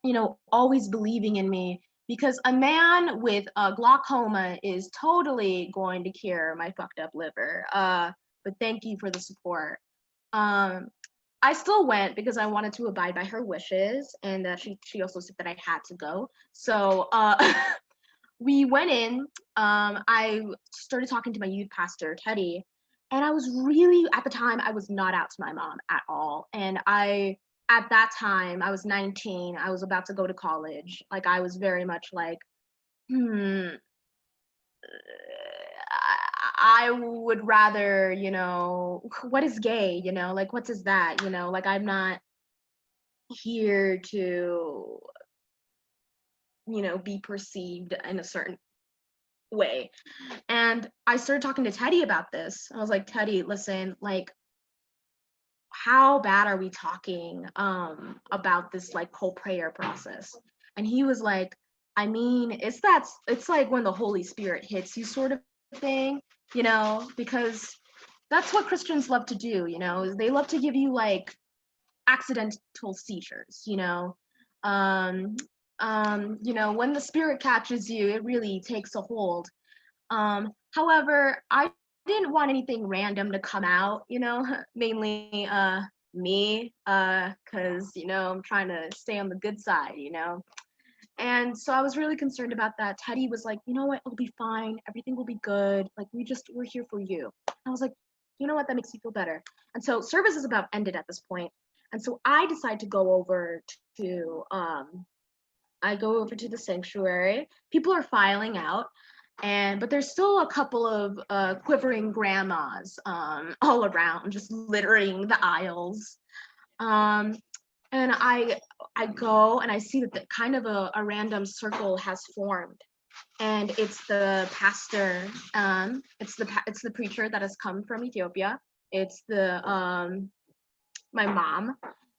[SPEAKER 12] you know, always believing in me, because a man with glaucoma is totally going to cure my fucked up liver. But thank you for the support. I still went because I wanted to abide by her wishes, and she also said that I had to go. So we went in. I started talking to my youth pastor, Teddy, and I was really, at the time, I was not out to my mom at all. And at that time, I was 19. I was about to go to college. Like, I was very much like, I would rather, you know, what is gay, you know, like, what is that, you know, like, I'm not here to, you know, be perceived in a certain way. And I started talking to Teddy about this. I was like, Teddy, listen, like, how bad are we talking about this like whole prayer process? And he was like, I mean, it's like when the Holy Spirit hits you sort of thing, you know, because that's what Christians love to do, you know, is they love to give you like accidental seizures, you know. You know, when the spirit catches you, it really takes a hold. However, I didn't want anything random to come out, you know, mainly me, because, you know, I'm trying to stay on the good side, you know. And so I was really concerned about that. Teddy was like, you know what, it'll be fine. Everything will be good. Like, we're here for you. I was like, you know what, that makes me feel better. And so service is about ended at this point. And so I decide to go over to, the sanctuary. People are filing out. But there's still a couple of quivering grandmas all around, just littering the aisles. And I go and I see that kind of a random circle has formed, and it's the pastor. It's the preacher that has come from Ethiopia. It's the my mom.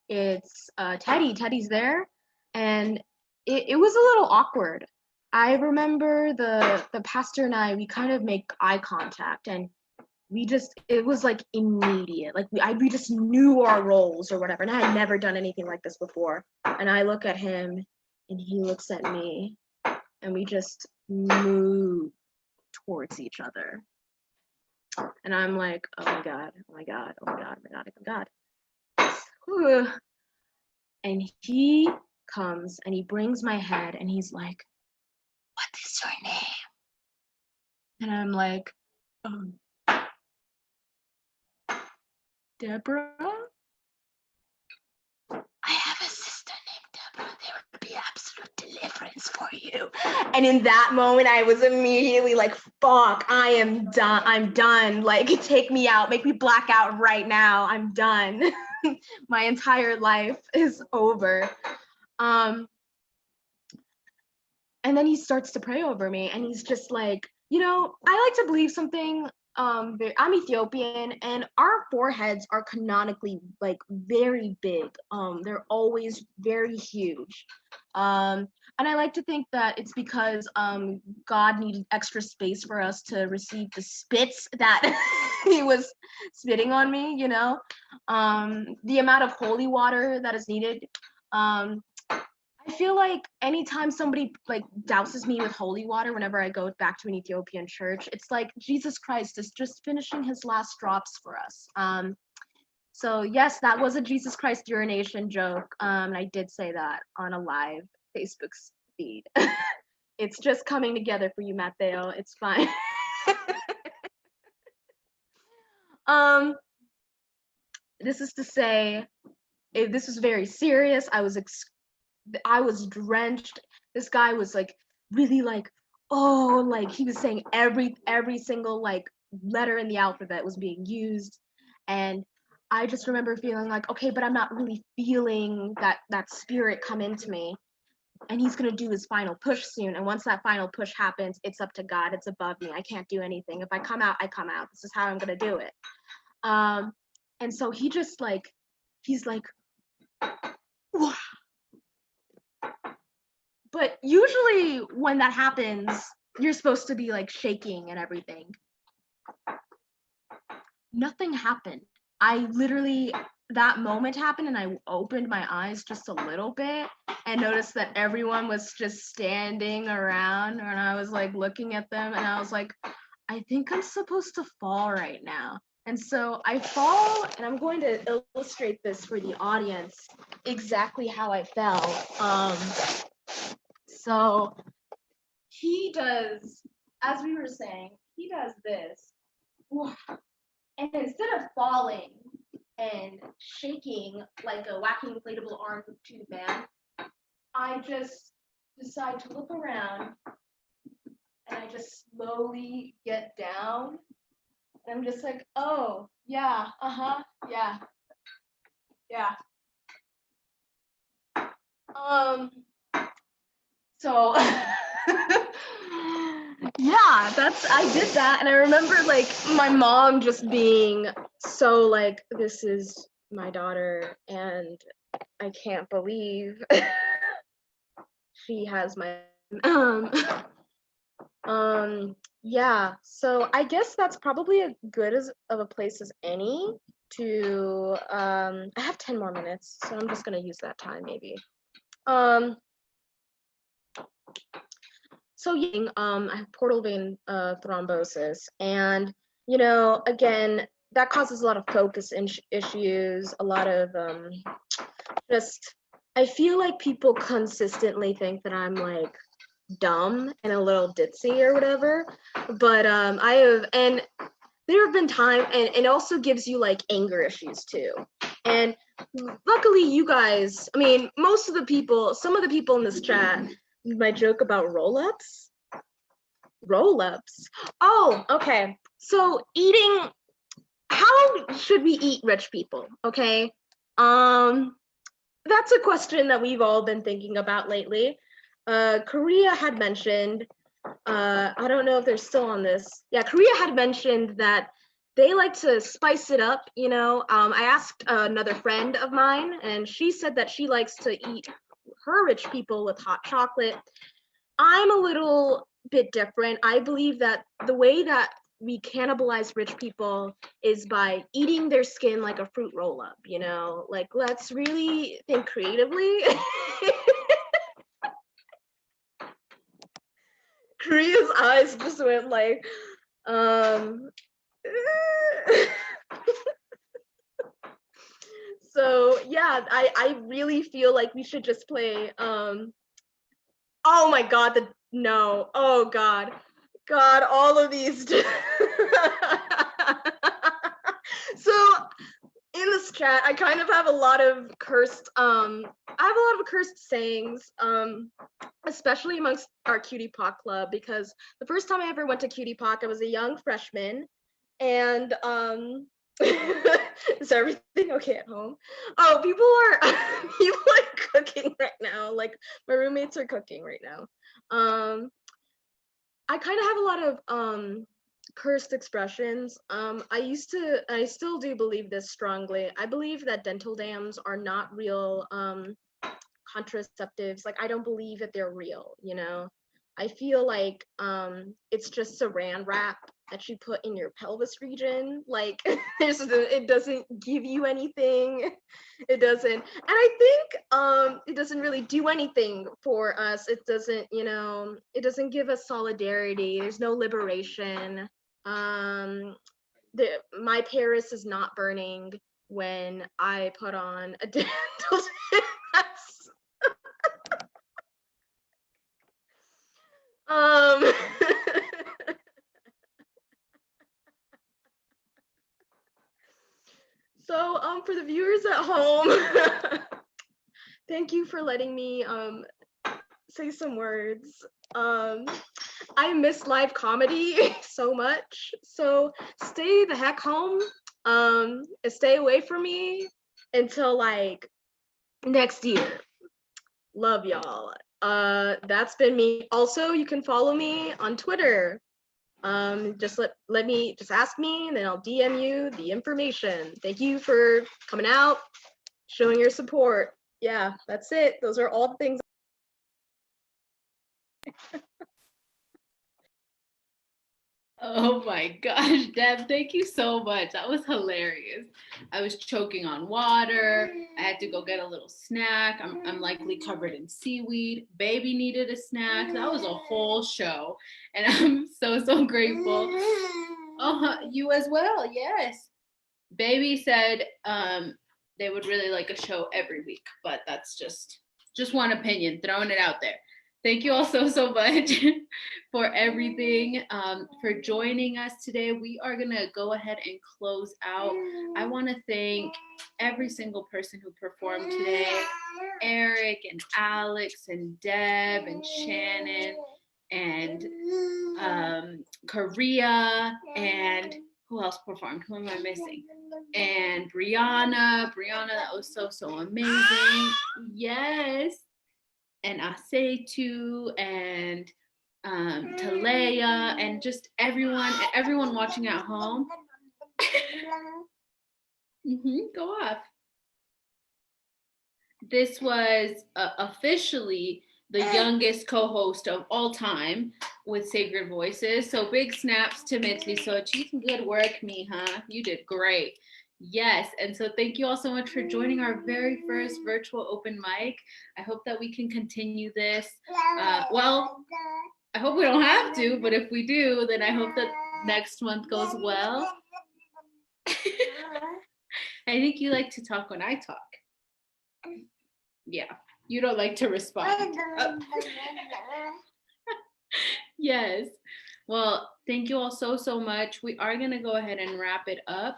[SPEAKER 12] It's Teddy. Teddy's there, and it was a little awkward. I remember the pastor and we kind of make eye contact, and it was like immediate. Like we just knew our roles or whatever. And I had never done anything like this before. And I look at him and he looks at me, and we just move towards each other. And I'm like, oh my God, oh my God, oh my God, oh my God, oh my God. Whew. And he comes and he brings my head and he's like, what is your name? And I'm like, Deborah? I have a sister named Deborah. There would be absolute deliverance for you. And in that moment, I was immediately like, fuck, I am done. I'm done. Like, take me out. Make me black out right now. I'm done. My entire life is over. And then he starts to pray over me, and he's just like, you know, I like to believe something. I'm Ethiopian, and our foreheads are canonically like very big. They're always very huge. And I like to think that it's because God needed extra space for us to receive the spits that he was spitting on me, you know. The amount of holy water that is needed. I feel like anytime somebody like douses me with holy water whenever I go back to an Ethiopian church, it's like Jesus Christ is just finishing his last drops for us. So yes, that was a Jesus Christ urination joke. And I did say that on a live Facebook feed. It's just coming together for you, Mateo. It's fine. This is to say, this was very serious. I was drenched. This guy was like really like, oh, like he was saying every single like letter in the alphabet was being used. And I just remember feeling like, okay, but I'm not really feeling that spirit come into me. And he's gonna do his final push soon. And once that final push happens, it's up to God. It's above me. I can't do anything. If I come out, I come out. This is how I'm gonna do it. And so he just like, he's like, whoa. But usually when that happens, you're supposed to be like shaking and everything. Nothing happened. I literally, that moment happened and I opened my eyes just a little bit and noticed that everyone was just standing around, and I was like looking at them and I was like, I think I'm supposed to fall right now. And so I fall, and I'm going to illustrate this for the audience exactly how I fell. So he does, as we were saying, he does this. And instead of falling and shaking like a wacky inflatable arm tube man, I just decide to look around and I just slowly get down. And I'm just like, oh, yeah, yeah, yeah. So yeah, I did that, and I remember like my mom just being so like, this is my daughter and I can't believe she has my yeah, so I guess that's probably as good of a place as any to I have 10 more minutes, so I'm just gonna use that time maybe. Um so yeah, I have portal vein thrombosis, and again, that causes a lot of focus issues, a lot of just I feel like people consistently think that I'm like dumb and a little ditzy or whatever, but I have, and there have been time, and it also gives you like anger issues too. And luckily you guys, I mean, some of the people in this chat, my joke about roll-ups. Oh, okay. So how should we eat rich people? Okay. That's a question that we've all been thinking about lately. Korea had mentioned, I don't know if they're still on this. Yeah, Korea had mentioned that they like to spice it up, I asked another friend of mine, and she said that she likes to eat her rich people with hot chocolate. I'm a little bit different. I believe that the way that we cannibalize rich people is by eating their skin like a fruit roll up, like let's really think creatively. Korea's eyes just went like, so yeah, I really feel like we should just play, oh my God, no, oh God, all of these. So in this chat, I kind of have a lot of cursed, sayings, especially amongst our Cutie Pop club, because the first time I ever went to Cutie Pop, I was a young freshman, and is everything okay at home? Oh, people are cooking right now. Like my roommates are cooking right now. I kind of have a lot of cursed expressions. I still do believe this strongly. I believe that dental dams are not real contraceptives. Like I don't believe that they're real, I feel like it's just saran wrap that you put in your pelvis region. Like it doesn't give you anything. It doesn't, and I think it doesn't really do anything for us. It doesn't, it doesn't give us solidarity. There's no liberation. My Paris is not burning when I put on a dental that's so for the viewers at home, thank you for letting me say some words. I miss live comedy so much, so stay the heck home, and stay away from me until like next year. Love y'all. That's been me. Also, you can follow me on Twitter. Just just ask me, and then I'll DM you the information. Thank you for coming out, showing your support. Yeah, that's it. Those are all the things.
[SPEAKER 3] Oh my gosh, Deb, thank you so much. That was hilarious. I was choking on water. I had to go get a little snack. I'm likely covered in seaweed. Baby needed a snack. That was a whole show. And I'm so grateful. You as well, yes. Baby said they would really like a show every week, but that's just one opinion, throwing it out there. Thank you all so much for everything, for joining us today. We are going to go ahead and close out. I want to thank every single person who performed today, Eric and Alex and Deb and Shannon and Korea, and who else performed? Who am I missing? And Brianna, that was so amazing. Yes. And Asetu and Talea and just everyone watching at home. Go off. This was officially the youngest co-host of all time with Sacred Voices. So big snaps to Mitli Sochi. Good work, Miha. You did great. Yes, and so thank you all so much for joining our very first virtual open mic. I hope that we can continue this. Well, I hope we don't have to, but if we do, then I hope that next month goes well. I think you like to talk when I talk. Yeah, you don't like to respond. Oh. Yes. Well, thank you all so much. We are going to go ahead and wrap it up.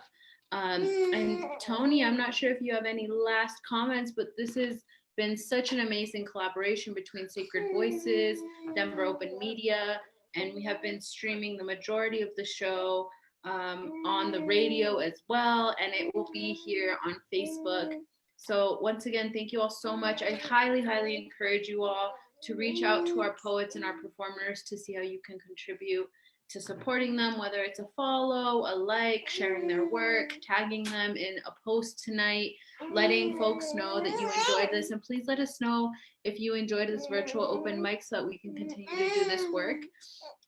[SPEAKER 3] And Tony, I'm not sure if you have any last comments, but this has been such an amazing collaboration between Sacred Voices, Denver Open Media, and we have been streaming the majority of the show on the radio as well, and it will be here on Facebook. So once again, thank you all so much. I highly encourage you all to reach out to our poets and our performers to see how you can contribute to supporting them, whether it's a follow, a like, sharing their work, tagging them in a post tonight, letting folks know that you enjoyed this. And please let us know if you enjoyed this virtual open mic so that we can continue to do this work.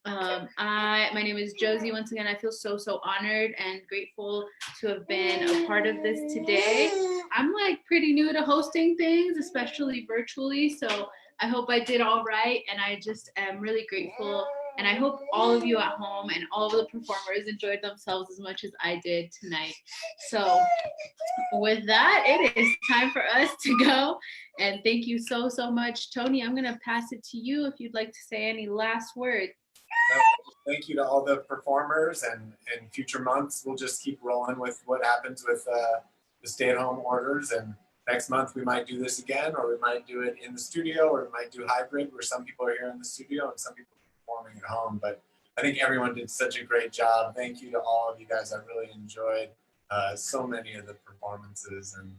[SPEAKER 3] My name is Josie. Once again, I feel so honored and grateful to have been a part of this today. I'm like pretty new to hosting things, especially virtually. So I hope I did all right. And I just am really grateful. And I hope all of you at home and all of the performers enjoyed themselves as much as I did tonight. So with that, it is time for us to go. And thank you so much. Tony, I'm gonna pass it to you if you'd like to say any last words.
[SPEAKER 1] Thank you to all the performers, and in future months, we'll just keep rolling with what happens with the stay-at-home orders. And next month, we might do this again, or we might do it in the studio, or we might do hybrid, where some people are here in the studio and some people are performing at home. But I think everyone did such a great job. Thank you to all of you guys. I really enjoyed so many of the performances, and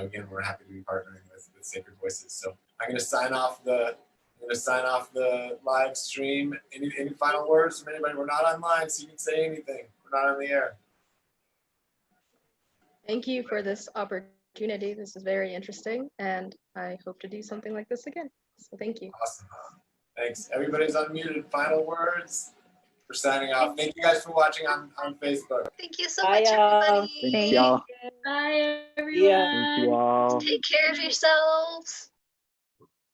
[SPEAKER 1] again, we're happy to be partnering with Sacred Voices. So I'm going to sign off the live stream. Any final words from anybody? We're not online, so you can say anything. We're not on the air.
[SPEAKER 13] Thank you for this opportunity. This is very interesting, and I hope to do something like this again. So thank you.
[SPEAKER 1] Awesome. Thanks. Everybody's unmuted. Final words. We're signing off. Thank you guys for watching on Facebook.
[SPEAKER 7] Thank you so much, everybody.
[SPEAKER 11] Thanks, y'all.
[SPEAKER 3] Bye, everyone.
[SPEAKER 11] Thank you all.
[SPEAKER 7] Take care of yourselves.